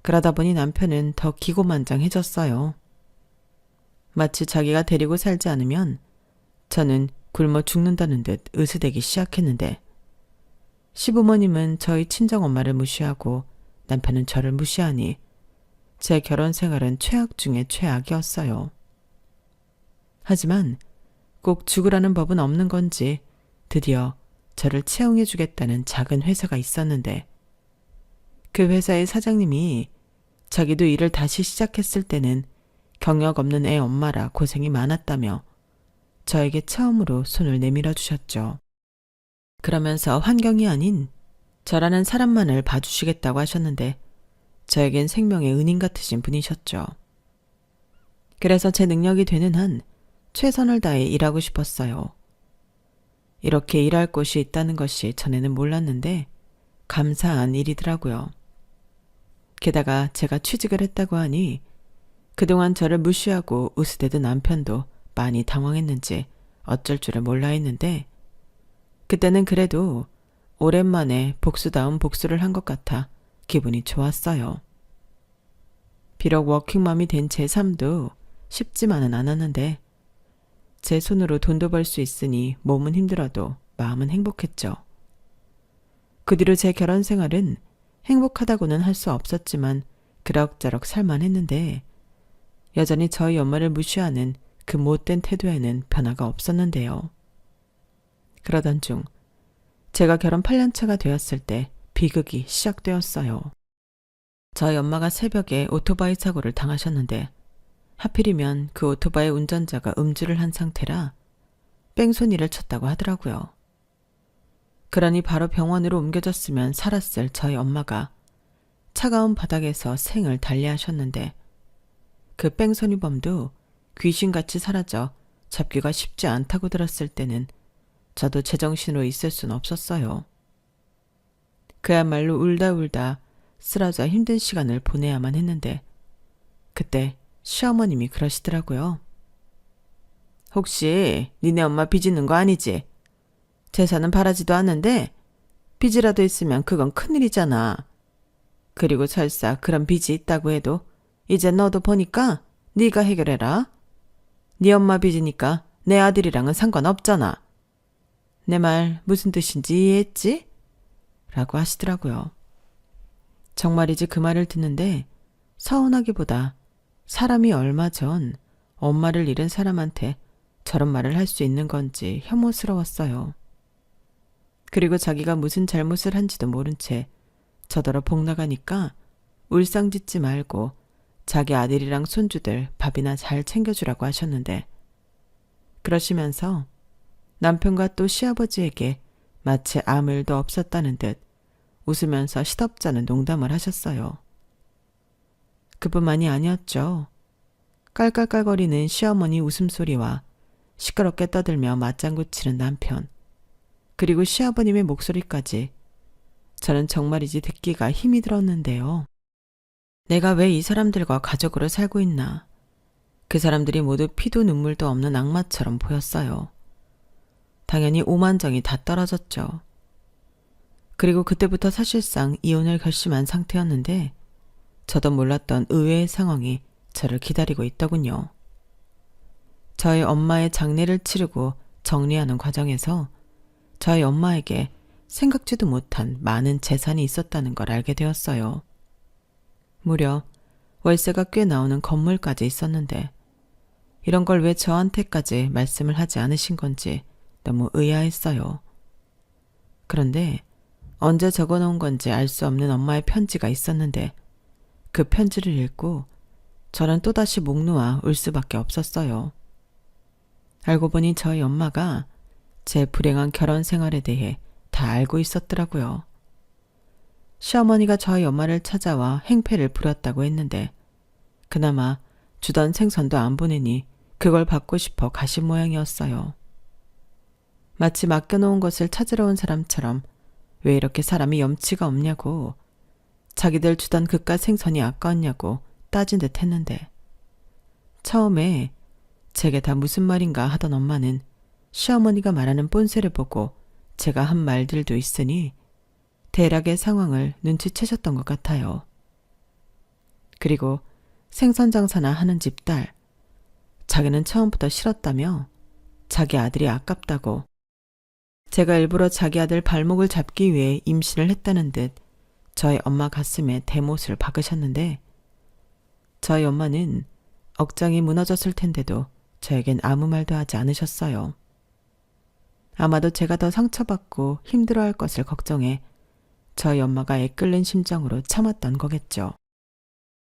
[SPEAKER 1] 그러다 보니 남편은 더 기고만장해졌어요. 마치 자기가 데리고 살지 않으면 저는 굶어 죽는다는 듯 으스대기 시작했는데 시부모님은 저희 친정엄마를 무시하고 남편은 저를 무시하니 제 결혼 생활은 최악 중에 최악이었어요. 하지만 꼭 죽으라는 법은 없는 건지 드디어 저를 채용해 주겠다는 작은 회사가 있었는데 그 회사의 사장님이 자기도 일을 다시 시작했을 때는 경력 없는 애 엄마라 고생이 많았다며 저에게 처음으로 손을 내밀어 주셨죠. 그러면서 환경이 아닌 저라는 사람만을 봐주시겠다고 하셨는데 저에겐 생명의 은인 같으신 분이셨죠. 그래서 제 능력이 되는 한 최선을 다해 일하고 싶었어요. 이렇게 일할 곳이 있다는 것이 전에는 몰랐는데 감사한 일이더라고요. 게다가 제가 취직을 했다고 하니 그동안 저를 무시하고 으스대던 남편도 많이 당황했는지 어쩔 줄을 몰라 했는데 그때는 그래도 오랜만에 복수다운 복수를 한 것 같아 기분이 좋았어요. 비록 워킹맘이 된 제 삶도 쉽지만은 않았는데 제 손으로 돈도 벌 수 있으니 몸은 힘들어도 마음은 행복했죠. 그 뒤로 제 결혼 생활은 행복하다고는 할 수 없었지만 그럭저럭 살만했는데 여전히 저희 엄마를 무시하는 그 못된 태도에는 변화가 없었는데요. 그러던 중 제가 결혼 8년차가 되었을 때 비극이 시작되었어요. 저희 엄마가 새벽에 오토바이 사고를 당하셨는데 하필이면 그 오토바이 운전자가 음주를 한 상태라 뺑소니를 쳤다고 하더라고요. 그러니 바로 병원으로 옮겨졌으면 살았을 저희 엄마가 차가운 바닥에서 생을 달리하셨는데 그 뺑소니범도 귀신같이 사라져 잡기가 쉽지 않다고 들었을 때는 저도 제정신으로 있을 순 없었어요. 그야말로 울다 울다 쓰러져 힘든 시간을 보내야만 했는데 그때 시어머님이 그러시더라고요. 혹시 니네 엄마 빚있는 거 아니지? 재산은 바라지도 않는데 빚이라도 있으면 그건 큰일이잖아. 그리고 설사 그런 빚이 있다고 해도 이제 너도 보니까 네가 해결해라. 네 엄마 빚이니까 내 아들이랑은 상관없잖아. 내 말 무슨 뜻인지 이해했지? 라고 하시더라고요. 정말이지 그 말을 듣는데 서운하기보다 사람이 얼마 전 엄마를 잃은 사람한테 저런 말을 할 수 있는 건지 혐오스러웠어요. 그리고 자기가 무슨 잘못을 한지도 모른 채 저더러 복 나가니까 울상짓지 말고 자기 아들이랑 손주들 밥이나 잘 챙겨주라고 하셨는데 그러시면서 남편과 또 시아버지에게 마치 아무 일도 없었다는 듯 웃으면서 시덥잖은 농담을 하셨어요. 그뿐만이 아니었죠. 깔깔깔거리는 시어머니 웃음소리와 시끄럽게 떠들며 맞장구 치는 남편, 그리고 시아버님의 목소리까지 저는 정말이지 듣기가 힘이 들었는데요. 내가 왜 이 사람들과 가족으로 살고 있나. 그 사람들이 모두 피도 눈물도 없는 악마처럼 보였어요. 당연히 오만정이 다 떨어졌죠. 그리고 그때부터 사실상 이혼을 결심한 상태였는데 저도 몰랐던 의외의 상황이 저를 기다리고 있더군요. 저희 엄마의 장례를 치르고 정리하는 과정에서 저희 엄마에게 생각지도 못한 많은 재산이 있었다는 걸 알게 되었어요. 무려 월세가 꽤 나오는 건물까지 있었는데 이런 걸 왜 저한테까지 말씀을 하지 않으신 건지 너무 의아했어요. 그런데 언제 적어놓은 건지 알 수 없는 엄마의 편지가 있었는데 그 편지를 읽고 저는 또다시 목 놓아 울 수밖에 없었어요. 알고 보니 저희 엄마가 제 불행한 결혼 생활에 대해 다 알고 있었더라고요. 시어머니가 저희 엄마를 찾아와 행패를 부렸다고 했는데 그나마 주던 생선도 안 보내니 그걸 받고 싶어 가신 모양이었어요. 마치 맡겨놓은 것을 찾으러 온 사람처럼 왜 이렇게 사람이 염치가 없냐고, 자기들 주던 그깟 생선이 아까웠냐고 따진 듯 했는데 처음에 제게 다 무슨 말인가 하던 엄마는 시어머니가 말하는 본세를 보고 제가 한 말들도 있으니 대략의 상황을 눈치채셨던 것 같아요. 그리고 생선 장사나 하는 집 딸, 자기는 처음부터 싫었다며 자기 아들이 아깝다고, 제가 일부러 자기 아들 발목을 잡기 위해 임신을 했다는 듯 저희 엄마 가슴에 대못을 박으셨는데 저희 엄마는 억장이 무너졌을 텐데도 저에겐 아무 말도 하지 않으셨어요. 아마도 제가 더 상처받고 힘들어할 것을 걱정해 저희 엄마가 애끓는 심정으로 참았던 거겠죠.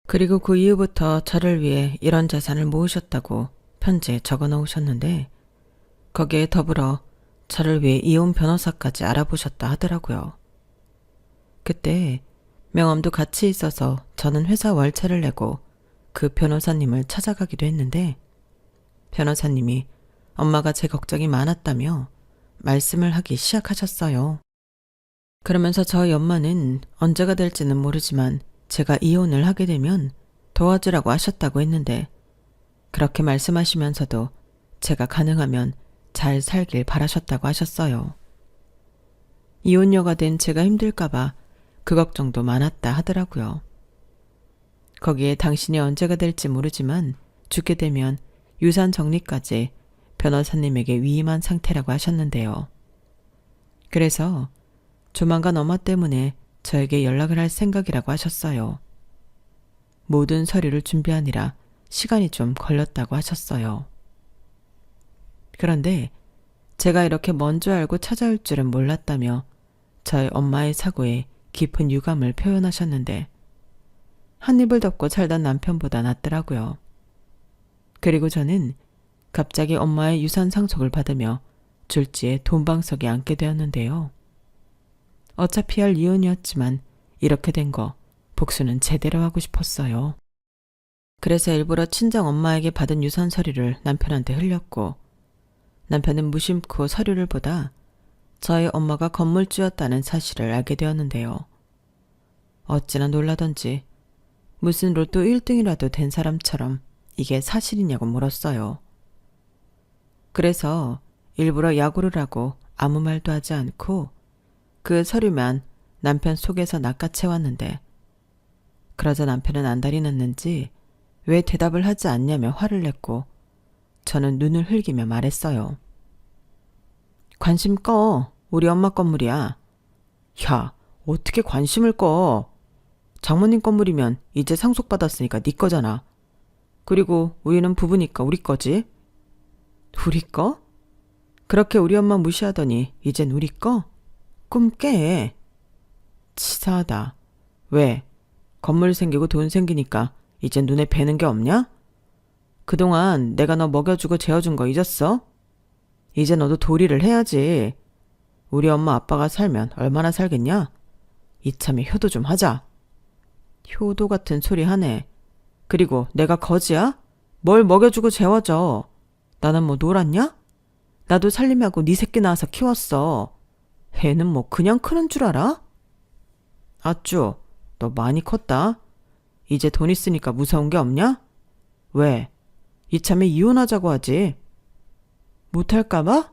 [SPEAKER 1] 그리고 그 이후부터 저를 위해 이런 재산을 모으셨다고 편지에 적어 놓으셨는데 거기에 더불어 저를 위해 이혼 변호사까지 알아보셨다 하더라고요. 그때 명함도 같이 있어서 저는 회사 월차를 내고 그 변호사님을 찾아가기도 했는데 변호사님이 엄마가 제 걱정이 많았다며 말씀을 하기 시작하셨어요. 그러면서 저희 엄마는 언제가 될지는 모르지만 제가 이혼을 하게 되면 도와주라고 하셨다고 했는데 그렇게 말씀하시면서도 제가 가능하면 잘 살길 바라셨다고 하셨어요. 이혼녀가 된 제가 힘들까봐 그 걱정도 많았다 하더라고요. 거기에 당신이 언제가 될지 모르지만 죽게 되면 유산 정리까지 변호사님에게 위임한 상태라고 하셨는데요. 그래서 조만간 엄마 때문에 저에게 연락을 할 생각이라고 하셨어요. 모든 서류를 준비하느라 시간이 좀 걸렸다고 하셨어요. 그런데 제가 이렇게 먼저 알고 찾아올 줄은 몰랐다며 저희 엄마의 사고에 깊은 유감을 표현하셨는데 한 입을 덮고 살던 남편보다 낫더라고요. 그리고 저는 갑자기 엄마의 유산 상속을 받으며 졸지에 돈방석에 앉게 되었는데요. 어차피 할 이혼이었지만 이렇게 된 거 복수는 제대로 하고 싶었어요. 그래서 일부러 친정 엄마에게 받은 유산 서류를 남편한테 흘렸고 남편은 무심코 서류를 보다 저희 엄마가 건물주였다는 사실을 알게 되었는데요. 어찌나 놀라던지 무슨 로또 1등이라도 된 사람처럼 이게 사실이냐고 물었어요. 그래서 일부러 야구를 하고 아무 말도 하지 않고 그 서류만 남편 속에서 낚아채웠는데 그러자 남편은 안달이 났는지 왜 대답을 하지 않냐며 화를 냈고 저는 눈을 흘기며 말했어요. 관심 꺼. 우리 엄마 건물이야. 야, 어떻게 관심을 꺼. 장모님 건물이면 이제 상속받았으니까 네 거잖아. 그리고 우리는 부부니까 우리 거지. 우리 거? 그렇게 우리 엄마 무시하더니 이젠 우리 거? 꿈 깨. 치사하다. 왜? 건물 생기고 돈 생기니까 이젠 눈에 뵈는 게 없냐? 그동안 내가 너 먹여주고 재워준 거 잊었어? 이제 너도 도리를 해야지. 우리 엄마 아빠가 살면 얼마나 살겠냐? 이참에 효도 좀 하자. 효도 같은 소리 하네. 그리고 내가 거지야? 뭘 먹여주고 재워줘. 나는 뭐 놀았냐? 나도 살림하고 네 새끼 낳아서 키웠어. 애는 뭐 그냥 크는 줄 알아? 아쭈, 너 많이 컸다. 이제 돈 있으니까 무서운 게 없냐? 왜? 이참에 이혼하자고 하지. 못할까봐?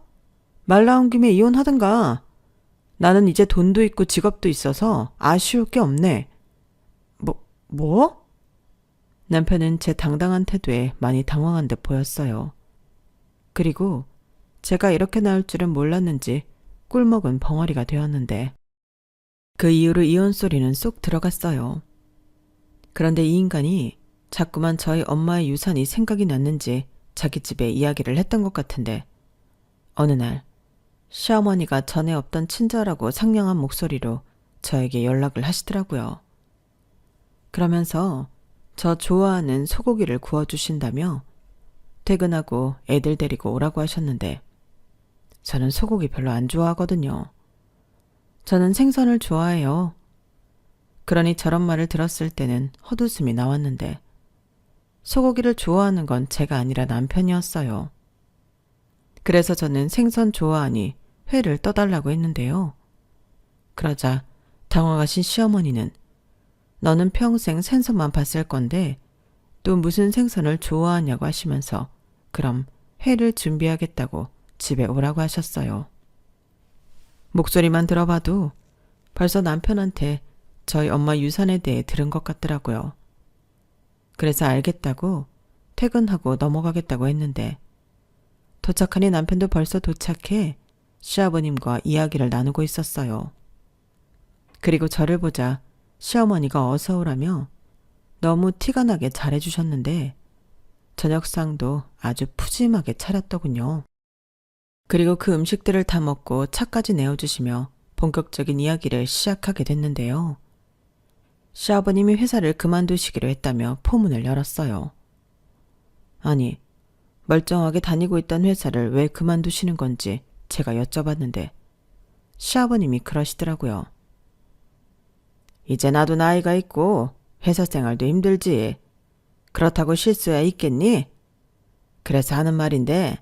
[SPEAKER 1] 말 나온 김에 이혼하든가. 나는 이제 돈도 있고 직업도 있어서 아쉬울 게 없네. 뭐? 남편은 제 당당한 태도에 많이 당황한 듯 보였어요. 그리고 제가 이렇게 나올 줄은 몰랐는지 꿀먹은 벙어리가 되었는데 그 이후로 이혼 소리는 쏙 들어갔어요. 그런데 이 인간이 자꾸만 저희 엄마의 유산이 생각이 났는지 자기 집에 이야기를 했던 것 같은데 어느 날 시어머니가 전에 없던 친절하고 상냥한 목소리로 저에게 연락을 하시더라고요. 그러면서 저 좋아하는 소고기를 구워주신다며 퇴근하고 애들 데리고 오라고 하셨는데 저는 소고기 별로 안 좋아하거든요. 저는 생선을 좋아해요. 그러니 저런 말을 들었을 때는 헛웃음이 나왔는데 소고기를 좋아하는 건 제가 아니라 남편이었어요. 그래서 저는 생선 좋아하니 회를 떠달라고 했는데요. 그러자 당황하신 시어머니는 너는 평생 생선만 봤을 건데 또 무슨 생선을 좋아하냐고 하시면서 그럼 회를 준비하겠다고 집에 오라고 하셨어요. 목소리만 들어봐도 벌써 남편한테 저희 엄마 유산에 대해 들은 것 같더라고요. 그래서 알겠다고 퇴근하고 넘어가겠다고 했는데 도착하니 남편도 벌써 도착해 시아버님과 이야기를 나누고 있었어요. 그리고 저를 보자 시어머니가 어서 오라며 너무 티가 나게 잘해주셨는데 저녁상도 아주 푸짐하게 차렸더군요. 그리고 그 음식들을 다 먹고 차까지 내어주시며 본격적인 이야기를 시작하게 됐는데요. 시아버님이 회사를 그만두시기로 했다며 포문을 열었어요. 아니, 멀쩡하게 다니고 있던 회사를 왜 그만두시는 건지 제가 여쭤봤는데 시아버님이 그러시더라고요. 이제 나도 나이가 있고 회사 생활도 힘들지. 그렇다고 쉴 수야 있겠니? 그래서 하는 말인데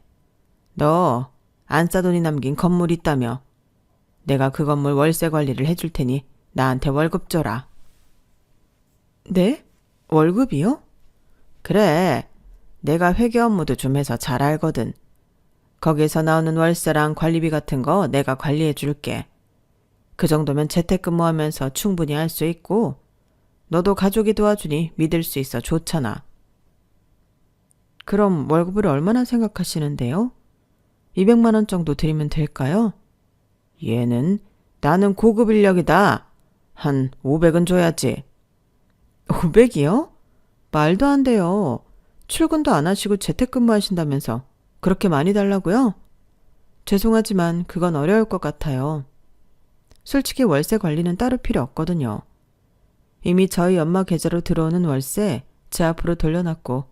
[SPEAKER 1] 너 안싸돈이 남긴 건물 있다며 내가 그 건물 월세 관리를 해줄 테니 나한테 월급 줘라. 네? 월급이요? 그래. 내가 회계 업무도 좀 해서 잘 알거든. 거기에서 나오는 월세랑 관리비 같은 거 내가 관리해 줄게. 그 정도면 재택근무하면서 충분히 할 수 있고 너도 가족이 도와주니 믿을 수 있어 좋잖아. 그럼 월급을 얼마나 생각하시는데요? 200만 원 정도 드리면 될까요? 얘는 나는 고급 인력이다. 한 500은 줘야지. 500이요? 말도 안 돼요. 출근도 안 하시고 재택근무 하신다면서 그렇게 많이 달라고요? 죄송하지만 그건 어려울 것 같아요. 솔직히 월세 관리는 따로 필요 없거든요. 이미 저희 엄마 계좌로 들어오는 월세 제 앞으로 돌려놨고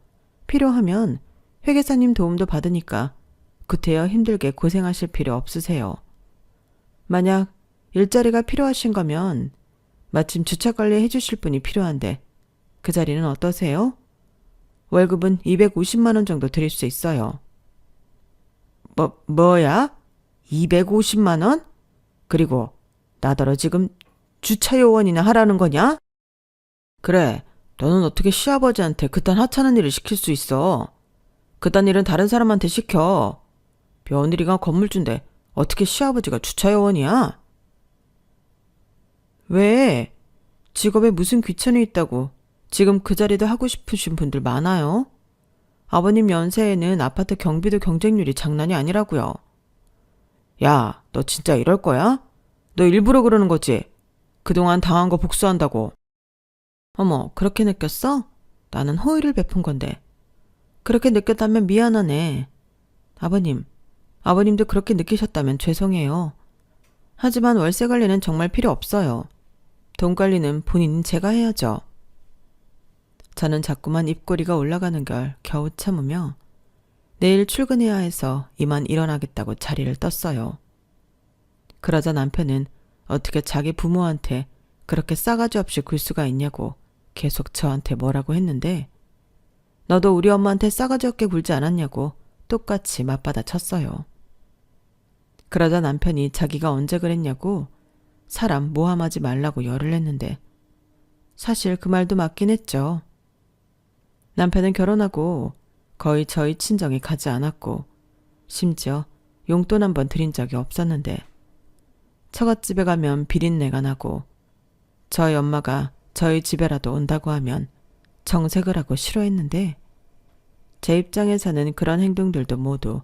[SPEAKER 1] 필요하면 회계사님 도움도 받으니까 구태여 힘들게 고생하실 필요 없으세요. 만약 일자리가 필요하신 거면 마침 주차 관리 해주실 분이 필요한데 그 자리는 어떠세요? 월급은 250만 원 정도 드릴 수 있어요. 뭐야? 250만 원? 그리고 나더러 지금 주차 요원이나 하라는 거냐? 그래, 너는 어떻게 시아버지한테 그딴 하찮은 일을 시킬 수 있어? 그딴 일은 다른 사람한테 시켜. 며느리가 건물주인데 어떻게 시아버지가 주차 요원이야? 왜? 직업에 무슨 귀천이 있다고 지금 그 자리도 하고 싶으신 분들 많아요. 아버님 연세에는 아파트 경비도 경쟁률이 장난이 아니라고요. 야, 너 진짜 이럴 거야? 너 일부러 그러는 거지? 그동안 당한 거 복수한다고. 어머, 그렇게 느꼈어? 나는 호의를 베푼 건데. 그렇게 느꼈다면 미안하네. 아버님도 그렇게 느끼셨다면 죄송해요. 하지만 월세 관리는 정말 필요 없어요. 돈 관리는 본인 제가 해야죠. 저는 자꾸만 입꼬리가 올라가는 걸 겨우 참으며 내일 출근해야 해서 이만 일어나겠다고 자리를 떴어요. 그러자 남편은 어떻게 자기 부모한테 그렇게 싸가지 없이 굴 수가 있냐고 계속 저한테 뭐라고 했는데 너도 우리 엄마한테 싸가지 없게 굴지 않았냐고 똑같이 맞받아 쳤어요. 그러자 남편이 자기가 언제 그랬냐고 사람 모함하지 말라고 열을 냈는데 사실 그 말도 맞긴 했죠. 남편은 결혼하고 거의 저희 친정에 가지 않았고 심지어 용돈 한 번 드린 적이 없었는데 처갓집에 가면 비린내가 나고 저희 엄마가 저희 집에라도 온다고 하면 정색을 하고 싫어했는데 제 입장에서는 그런 행동들도 모두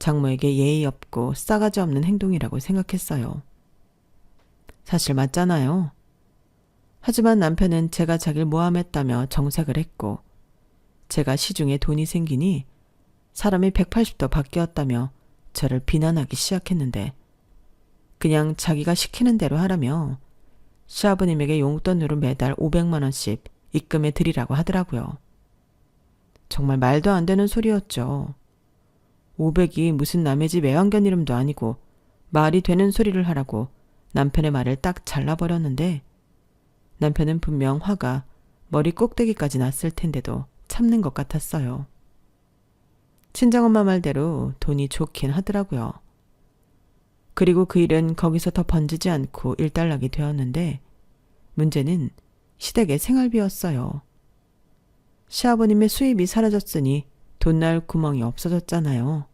[SPEAKER 1] 장모에게 예의 없고 싸가지 없는 행동이라고 생각했어요. 사실 맞잖아요. 하지만 남편은 제가 자기를 모함했다며 정색을 했고, 제가 시중에 돈이 생기니 사람이 180도 바뀌었다며 저를 비난하기 시작했는데, 그냥 자기가 시키는 대로 하라며 시아버님에게 용돈으로 매달 500만 원씩 입금해 드리라고 하더라고요. 정말 말도 안 되는 소리였죠. 500이 무슨 남의 집 애완견 이름도 아니고 말이 되는 소리를 하라고 남편의 말을 딱 잘라버렸는데, 남편은 분명 화가 머리 꼭대기까지 났을 텐데도 참는 것 같았어요. 친정엄마 말대로 돈이 좋긴 하더라고요. 그리고 그 일은 거기서 더 번지지 않고 일단락이 되었는데, 문제는 시댁의 생활비였어요. 시아버님의 수입이 사라졌으니 돈 나올 구멍이 없어졌잖아요.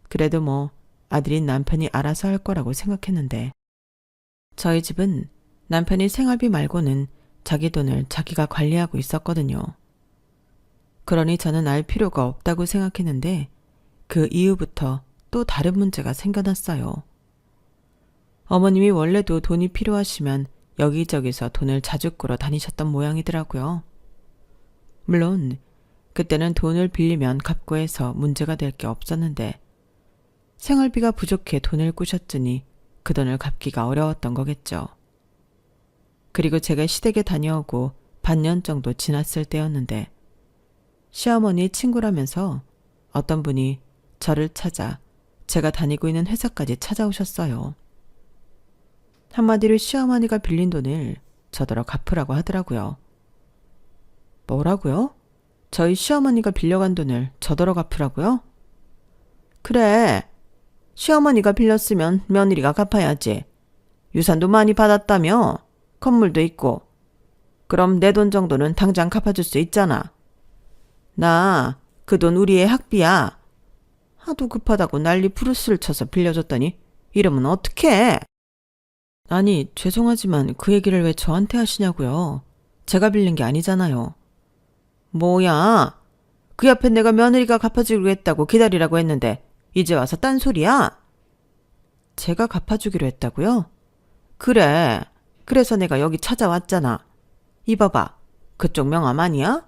[SPEAKER 1] 그래도 뭐 아들인 남편이 알아서 할 거라고 생각했는데, 저희 집은 남편이 생활비 말고는 자기 돈을 자기가 관리하고 있었거든요. 그러니 저는 알 필요가 없다고 생각했는데, 그 이후부터 또 다른 문제가 생겨났어요. 어머님이 원래도 돈이 필요하시면 여기저기서 돈을 자주 꾸러 다니셨던 모양이더라고요. 물론 그때는 돈을 빌리면 갚고 해서 문제가 될 게 없었는데, 생활비가 부족해 돈을 꾸셨으니 그 돈을 갚기가 어려웠던 거겠죠. 그리고 제가 시댁에 다녀오고 반년 정도 지났을 때였는데, 시어머니의 친구라면서 어떤 분이 저를 찾아 제가 다니고 있는 회사까지 찾아오셨어요. 한마디로 시어머니가 빌린 돈을 저더러 갚으라고 하더라고요. 뭐라고요? 저희 시어머니가 빌려간 돈을 저더러 갚으라고요? 그래, 시어머니가 빌렸으면 며느리가 갚아야지. 유산도 많이 받았다며? 건물도 있고. 그럼 내 돈 정도는 당장 갚아줄 수 있잖아. 나 그 돈 우리의 학비야. 하도 급하다고 난리 부르스를 쳐서 빌려줬더니 이러면 어떡해? 아니, 죄송하지만 그 얘기를 왜 저한테 하시냐고요. 제가 빌린 게 아니잖아요. 뭐야? 그 옆에 내가 며느리가 갚아주기로 기다리라고 했는데 이제 와서 딴소리야? 제가 갚아주기로 했다고요? 그래. 그래서 내가 여기 찾아왔잖아. 이봐봐. 그쪽 명함 아니야?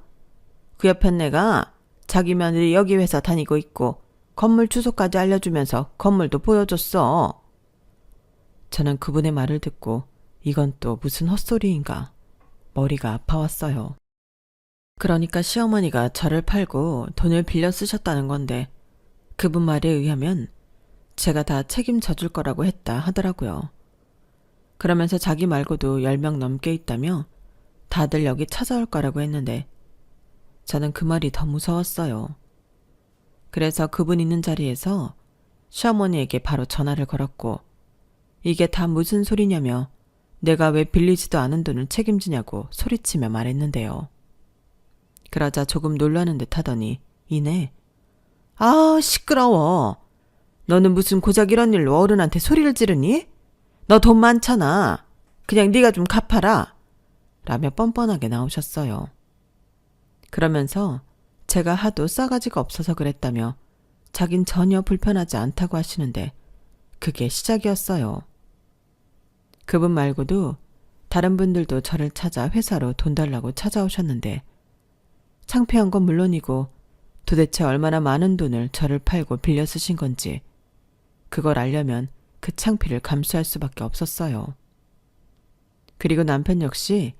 [SPEAKER 1] 그 옆엔 내가 자기 며느리 여기 회사 다니고 있고 건물 주소까지 알려주면서 건물도 보여줬어. 저는 그분의 말을 듣고 이건 또 무슨 헛소리인가 머리가 아파왔어요. 그러니까 시어머니가 저를 팔고 돈을 빌려 쓰셨다는 건데, 그분 말에 의하면 제가 다 책임져 줄 거라고 했다 하더라고요. 그러면서 자기 말고도 10명 넘게 있다며 다들 여기 찾아올 거라고 했는데, 저는 그 말이 더 무서웠어요. 그래서 그분 있는 자리에서 시어머니에게 바로 전화를 걸었고, 이게 다 무슨 소리냐며 내가 왜 빌리지도 않은 돈을 책임지냐고 소리치며 말했는데요. 그러자 조금 놀라는 듯 하더니 이내 아, 시끄러워. 너는 무슨 고작 이런 일로 어른한테 소리를 지르니? 너 돈 많잖아. 그냥 네가 좀 갚아라. 라며 뻔뻔하게 나오셨어요. 그러면서 제가 하도 싸가지가 없어서 그랬다며 자긴 전혀 불편하지 않다고 하시는데, 그게 시작이었어요. 그분 말고도 다른 분들도 저를 찾아 회사로 돈 달라고 찾아오셨는데, 창피한 건 물론이고 도대체 얼마나 많은 돈을 저를 팔고 빌려 쓰신 건지 그걸 알려면 그 창피를 감수할 수밖에 없었어요. 그리고 남편 역시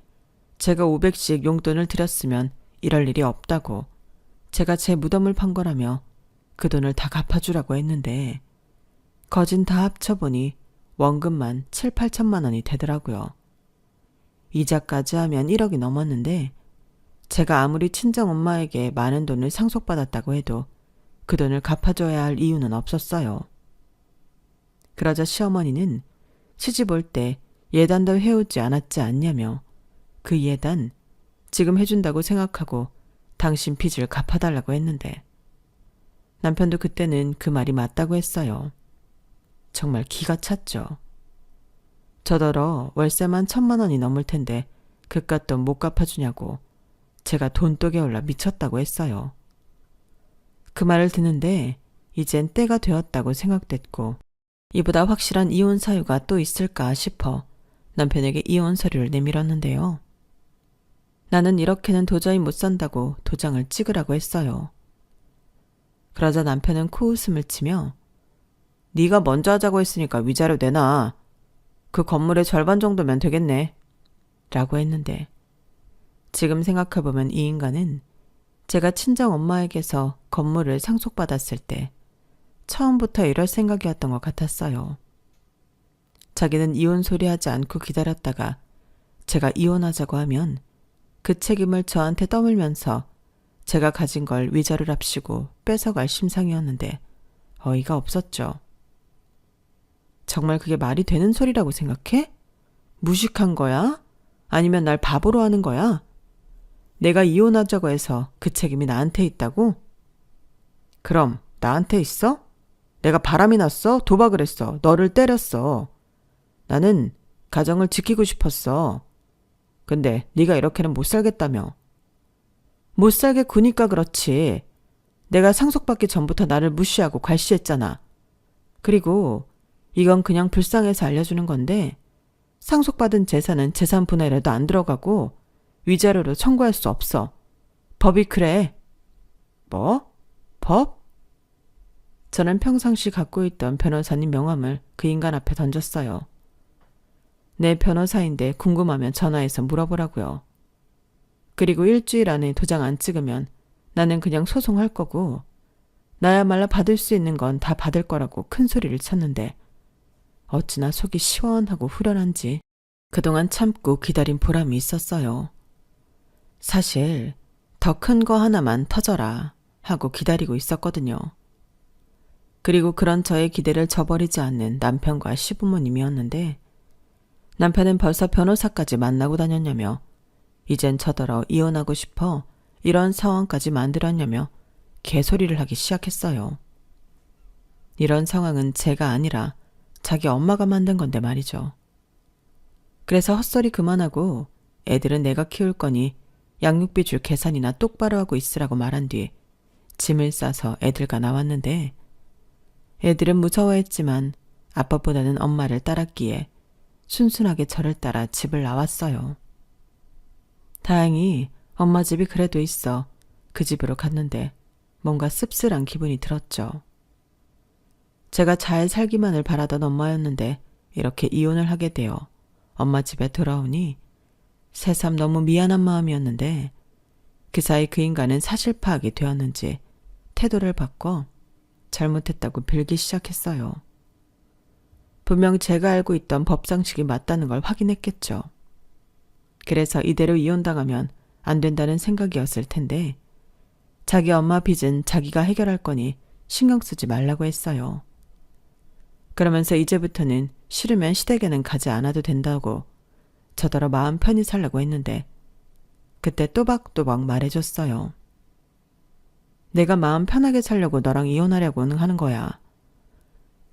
[SPEAKER 1] 제가 500씩 용돈을 드렸으면 이럴 일이 없다고 제가 제 무덤을 판 거라며 그 돈을 다 갚아주라고 했는데, 거진 다 합쳐보니 원금만 7, 8천만 원이 되더라고요. 이자까지 하면 1억이 넘었는데, 제가 아무리 친정엄마에게 많은 돈을 상속받았다고 해도 그 돈을 갚아줘야 할 이유는 없었어요. 그러자 시어머니는 시집 올 때 예단도 해오지 않았지 않냐며 그 예단 지금 해준다고 생각하고 당신 빚을 갚아달라고 했는데, 남편도 그때는 그 말이 맞다고 했어요. 정말 기가 찼죠. 저더러 월세만 1,000만 원이 넘을 텐데 그깟 돈 못 갚아주냐고 제가 돈독에 올라 미쳤다고 했어요. 그 말을 듣는데 이젠 때가 되었다고 생각됐고 이보다 확실한 이혼 사유가 또 있을까 싶어 남편에게 이혼 서류를 내밀었는데요. 나는 이렇게는 도저히 못 산다고 도장을 찍으라고 했어요. 그러자 남편은 코웃음을 치며 네가 먼저 하자고 했으니까 위자료 내놔. 그 건물의 절반 정도면 되겠네. 라고 했는데 지금 생각해보면 이 인간은 제가 친정 엄마에게서 건물을 상속받았을 때 처음부터 이럴 생각이었던 것 같았어요. 자기는 이혼 소리 하지 않고 기다렸다가 제가 이혼하자고 하면 그 책임을 저한테 떠밀면서 제가 가진 걸 위자료랍시고 뺏어갈 심상이었는데 어이가 없었죠. 정말 그게 말이 되는 소리라고 생각해? 무식한 거야? 아니면 날 바보로 하는 거야? 내가 이혼하자고 해서 그 책임이 나한테 있다고? 그럼 나한테 있어? 내가 바람이 났어? 도박을 했어? 너를 때렸어? 나는 가정을 지키고 싶었어. 근데 네가 이렇게는 못 살겠다며. 못 살겠구니까 그렇지. 내가 상속받기 전부터 나를 무시하고 괄시했잖아. 그리고 이건 그냥 불쌍해서 알려주는 건데 상속받은 재산은 재산 분할에도 안 들어가고 위자료로 청구할 수 없어. 법이 그래. 뭐? 법? 저는 평상시 갖고 있던 변호사님 명함을 그 인간 앞에 던졌어요. 내 변호사인데 궁금하면 전화해서 물어보라고요. 그리고 일주일 안에 도장 안 찍으면 나는 그냥 소송할 거고 나야말로 받을 수 있는 건 다 받을 거라고 큰 소리를 쳤는데 어찌나 속이 시원하고 후련한지 그동안 참고 기다린 보람이 있었어요. 사실 더 큰 거 하나만 터져라 하고 기다리고 있었거든요. 그리고 그런 저의 기대를 저버리지 않는 남편과 시부모님이었는데 남편은 벌써 변호사까지 만나고 다녔냐며 이젠 저더러 이혼하고 싶어 이런 상황까지 만들었냐며 개소리를 하기 시작했어요. 이런 상황은 제가 아니라 자기 엄마가 만든 건데 말이죠. 그래서 헛소리 그만하고 애들은 내가 키울 거니 양육비 줄 계산이나 똑바로 하고 있으라고 말한 뒤 짐을 싸서 애들과 나왔는데 애들은 무서워했지만 아빠보다는 엄마를 따랐기에 순순하게 저를 따라 집을 나왔어요. 다행히 엄마 집이 그래도 있어 그 집으로 갔는데 뭔가 씁쓸한 기분이 들었죠. 제가 잘 살기만을 바라던 엄마였는데 이렇게 이혼을 하게 되어 엄마 집에 돌아오니 새삼 너무 미안한 마음이었는데 그 사이 그 인간은 사실 파악이 되었는지 태도를 바꿔 잘못했다고 빌기 시작했어요. 분명 제가 알고 있던 법상식이 맞다는 걸 확인했겠죠. 그래서 이대로 이혼당하면 안 된다는 생각이었을 텐데 자기 엄마 빚은 자기가 해결할 거니 신경 쓰지 말라고 했어요. 그러면서 이제부터는 싫으면 시댁에는 가지 않아도 된다고 저더러 마음 편히 살라고 했는데 그때 또박또박 말해줬어요. 내가 마음 편하게 살려고 너랑 이혼하려고 하는 거야.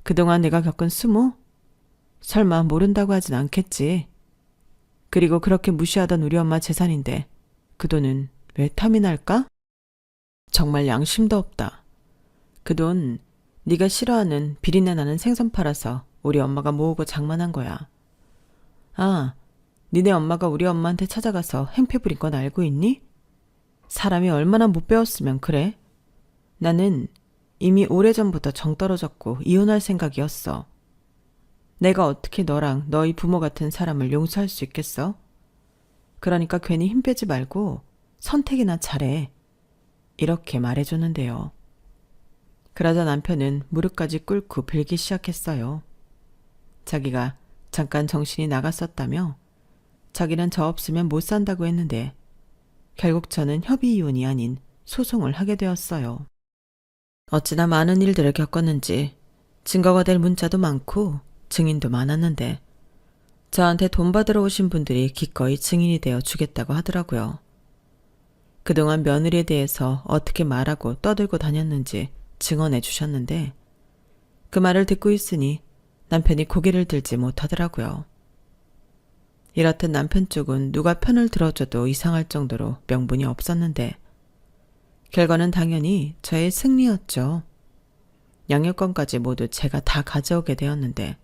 [SPEAKER 1] 그동안 내가 겪은 수모? 설마 모른다고 하진 않겠지. 그리고 그렇게 무시하던 우리 엄마 재산인데 그 돈은 왜 탐이 날까? 정말 양심도 없다. 그 돈 네가 싫어하는 비린내 나는 생선 팔아서 우리 엄마가 모으고 장만한 거야. 아, 니네 엄마가 우리 엄마한테 찾아가서 행패 부린 건 알고 있니? 사람이 얼마나 못 배웠으면 그래? 나는 이미 오래전부터 정 떨어졌고 이혼할 생각이었어. 내가 어떻게 너랑 너희 부모 같은 사람을 용서할 수 있겠어? 그러니까 괜히 힘 빼지 말고 선택이나 잘해. 이렇게 말해줬는데요. 그러자 남편은 무릎까지 꿇고 빌기 시작했어요. 자기가 잠깐 정신이 나갔었다며 자기는 저 없으면 못 산다고 했는데 결국 저는 협의 이혼이 아닌 소송을 하게 되었어요. 어찌나 많은 일들을 겪었는지 증거가 될 문자도 많고 증인도 많았는데 저한테 돈 받으러 오신 분들이 기꺼이 증인이 되어 주겠다고 하더라고요. 그동안 며느리에 대해서 어떻게 말하고 떠들고 다녔는지 증언해 주셨는데 그 말을 듣고 있으니 남편이 고개를 들지 못하더라고요. 이렇듯 남편 쪽은 누가 편을 들어줘도 이상할 정도로 명분이 없었는데 결과는 당연히 저의 승리였죠. 양육권까지 모두 제가 다 가져오게 되었는데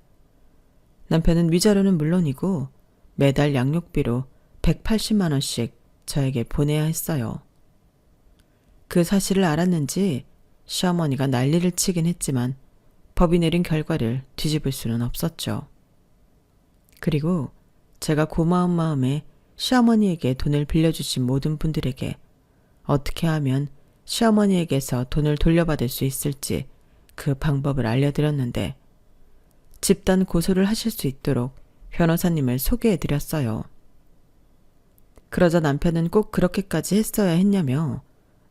[SPEAKER 1] 남편은 위자료는 물론이고 매달 양육비로 180만 원씩 저에게 보내야 했어요. 그 사실을 알았는지 시어머니가 난리를 치긴 했지만 법이 내린 결과를 뒤집을 수는 없었죠. 그리고 제가 고마운 마음에 시어머니에게 돈을 빌려주신 모든 분들에게 어떻게 하면 시어머니에게서 돈을 돌려받을 수 있을지 그 방법을 알려드렸는데 집단 고소를 하실 수 있도록 변호사님을 소개해드렸어요. 그러자 남편은 꼭 그렇게까지 했어야 했냐며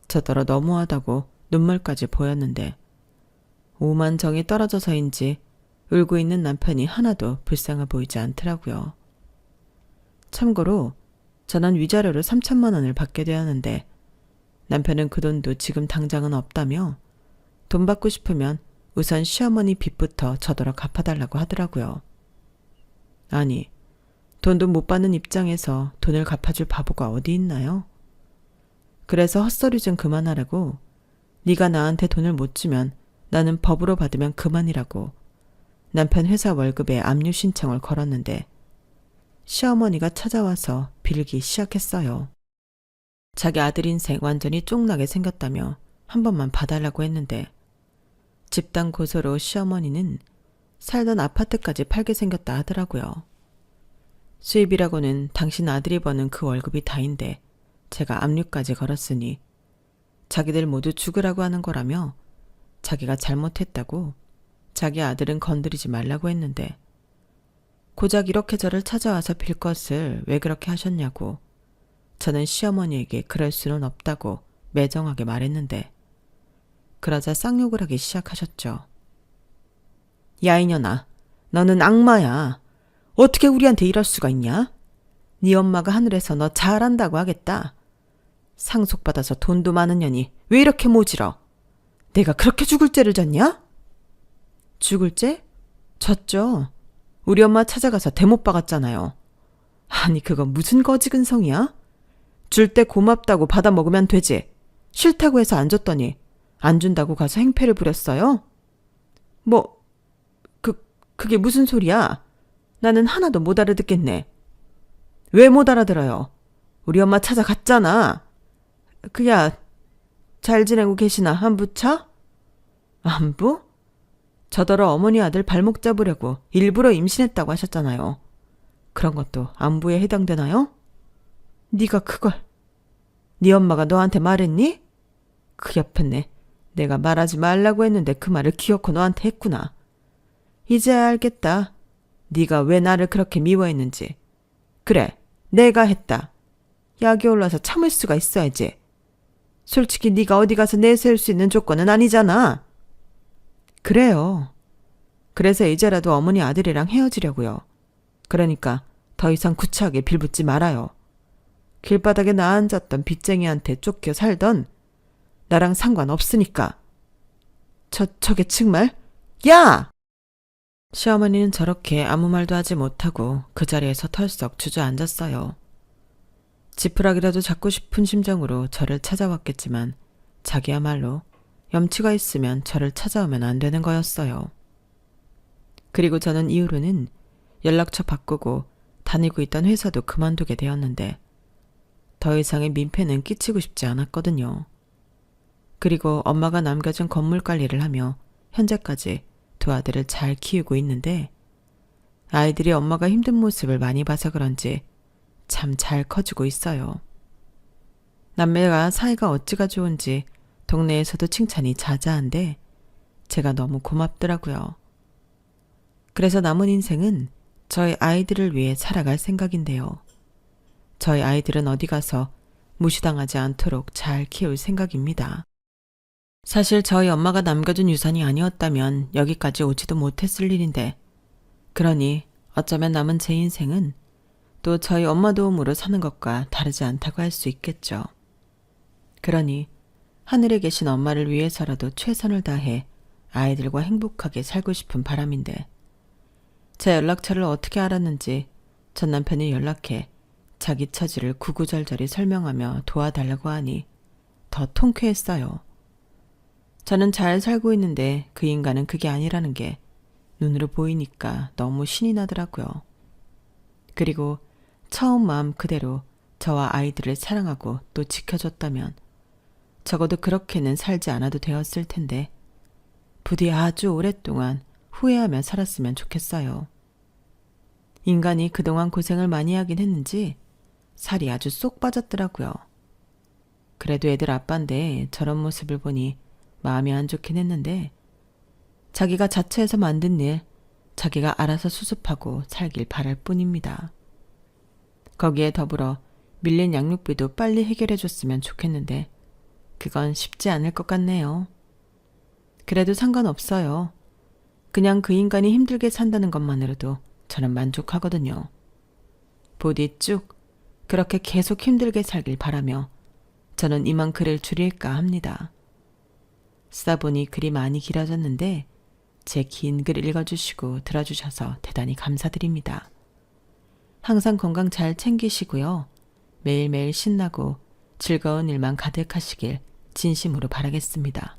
[SPEAKER 1] 저더러 너무하다고 눈물까지 보였는데 오만 정이 떨어져서인지 울고 있는 남편이 하나도 불쌍해 보이지 않더라고요. 참고로 저는 위자료로 3천만 원을 받게 되었는데 남편은 그 돈도 지금 당장은 없다며 돈 받고 싶으면 우선 시어머니 빚부터 저더러 갚아달라고 하더라고요. 아니, 돈도 못 받는 입장에서 돈을 갚아줄 바보가 어디 있나요? 그래서 헛소리 좀 그만하라고 네가 나한테 돈을 못 주면 나는 법으로 받으면 그만이라고 남편 회사 월급에 압류 신청을 걸었는데 시어머니가 찾아와서 빌기 시작했어요. 자기 아들 인생 완전히 쫑나게 생겼다며 한 번만 봐달라고 했는데 집단 고소로 시어머니는 살던 아파트까지 팔게 생겼다 하더라고요. 수입이라고는 당신 아들이 버는 그 월급이 다인데 제가 압류까지 걸었으니 자기들 모두 죽으라고 하는 거라며 자기가 잘못했다고 자기 아들은 건드리지 말라고 했는데 고작 이렇게 저를 찾아와서 빌 것을 왜 그렇게 하셨냐고 저는 시어머니에게 그럴 수는 없다고 매정하게 말했는데 그러자 쌍욕을 하기 시작하셨죠. 야 이년아, 너는 악마야. 어떻게 우리한테 이럴 수가 있냐? 네 엄마가 하늘에서 너 잘한다고 하겠다. 상속받아서 돈도 많은 년이 왜 이렇게 모질어? 내가 그렇게 죽을 죄를 졌냐? 죽을 죄? 졌죠. 우리 엄마 찾아가서 대못 박았잖아요. 아니 그거 무슨 거지근성이야? 줄 때 고맙다고 받아 먹으면 되지. 싫다고 해서 안 줬더니 안 준다고 가서 행패를 부렸어요? 그게 무슨 소리야? 나는 하나도 못 알아듣겠네. 왜 못 알아들어요? 우리 엄마 찾아갔잖아. 그야 잘 지내고 계시나 안부차? 안부? 저더러 어머니 아들 발목 잡으려고 일부러 임신했다고 하셨잖아요. 그런 것도 안부에 해당되나요? 네가 그걸 네 엄마가 너한테 말했니? 그 옆에 내가 말하지 말라고 했는데 그 말을 기어코 너한테 했구나. 이제야 알겠다. 네가 왜 나를 그렇게 미워했는지. 그래, 내가 했다. 약이 올라서 참을 수가 있어야지. 솔직히 네가 어디 가서 내세울 수 있는 조건은 아니잖아. 그래요. 그래서 이제라도 어머니 아들이랑 헤어지려고요. 그러니까 더 이상 구차하게 빌붙지 말아요. 길바닥에 나앉았던 빚쟁이한테 쫓겨 살던 나랑 상관없으니까. 저게 정말? 야! 시어머니는 저렇게 아무 말도 하지 못하고 그 자리에서 털썩 주저앉았어요. 지푸라기라도 잡고 싶은 심정으로 저를 찾아왔겠지만 자기야말로 염치가 있으면 저를 찾아오면 안 되는 거였어요. 그리고 저는 이후로는 연락처 바꾸고 다니고 있던 회사도 그만두게 되었는데 더 이상의 민폐는 끼치고 싶지 않았거든요. 그리고 엄마가 남겨준 건물 관리를 하며 현재까지 두 아들을 잘 키우고 있는데 아이들이 엄마가 힘든 모습을 많이 봐서 그런지 참 잘 커지고 있어요. 남매가 사이가 어찌가 좋은지 동네에서도 칭찬이 자자한데 제가 너무 고맙더라고요. 그래서 남은 인생은 저희 아이들을 위해 살아갈 생각인데요. 저희 아이들은 어디 가서 무시당하지 않도록 잘 키울 생각입니다. 사실 저희 엄마가 남겨준 유산이 아니었다면 여기까지 오지도 못했을 일인데 그러니 어쩌면 남은 제 인생은 또 저희 엄마 도움으로 사는 것과 다르지 않다고 할 수 있겠죠. 그러니 하늘에 계신 엄마를 위해서라도 최선을 다해 아이들과 행복하게 살고 싶은 바람인데 제 연락처를 어떻게 알았는지 전 남편이 연락해 자기 처지를 구구절절히 설명하며 도와달라고 하니 더 통쾌했어요. 저는 잘 살고 있는데 그 인간은 그게 아니라는 게 눈으로 보이니까 너무 신이 나더라고요. 그리고 처음 마음 그대로 저와 아이들을 사랑하고 또 지켜줬다면 적어도 그렇게는 살지 않아도 되었을 텐데 부디 아주 오랫동안 후회하며 살았으면 좋겠어요. 인간이 그동안 고생을 많이 하긴 했는지 살이 아주 쏙 빠졌더라고요. 그래도 애들 아빠인데 저런 모습을 보니 마음이 안 좋긴 했는데 자기가 자처해서 만든 일 자기가 알아서 수습하고 살길 바랄 뿐입니다. 거기에 더불어 밀린 양육비도 빨리 해결해 줬으면 좋겠는데 그건 쉽지 않을 것 같네요. 그래도 상관없어요. 그냥 그 인간이 힘들게 산다는 것만으로도 저는 만족하거든요. 부디 쭉 그렇게 계속 힘들게 살길 바라며 저는 이만 글을 줄일까 합니다. 쓰다 보니 글이 많이 길어졌는데 제 긴 글 읽어주시고 들어주셔서 대단히 감사드립니다. 항상 건강 잘 챙기시고요. 매일매일 신나고 즐거운 일만 가득하시길 진심으로 바라겠습니다.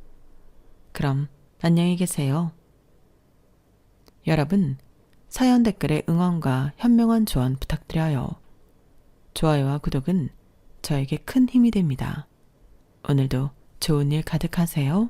[SPEAKER 1] 그럼 안녕히 계세요. 여러분, 사연 댓글에 응원과 현명한 조언 부탁드려요. 좋아요와 구독은 저에게 큰 힘이 됩니다. 오늘도 좋은 일 가득하세요.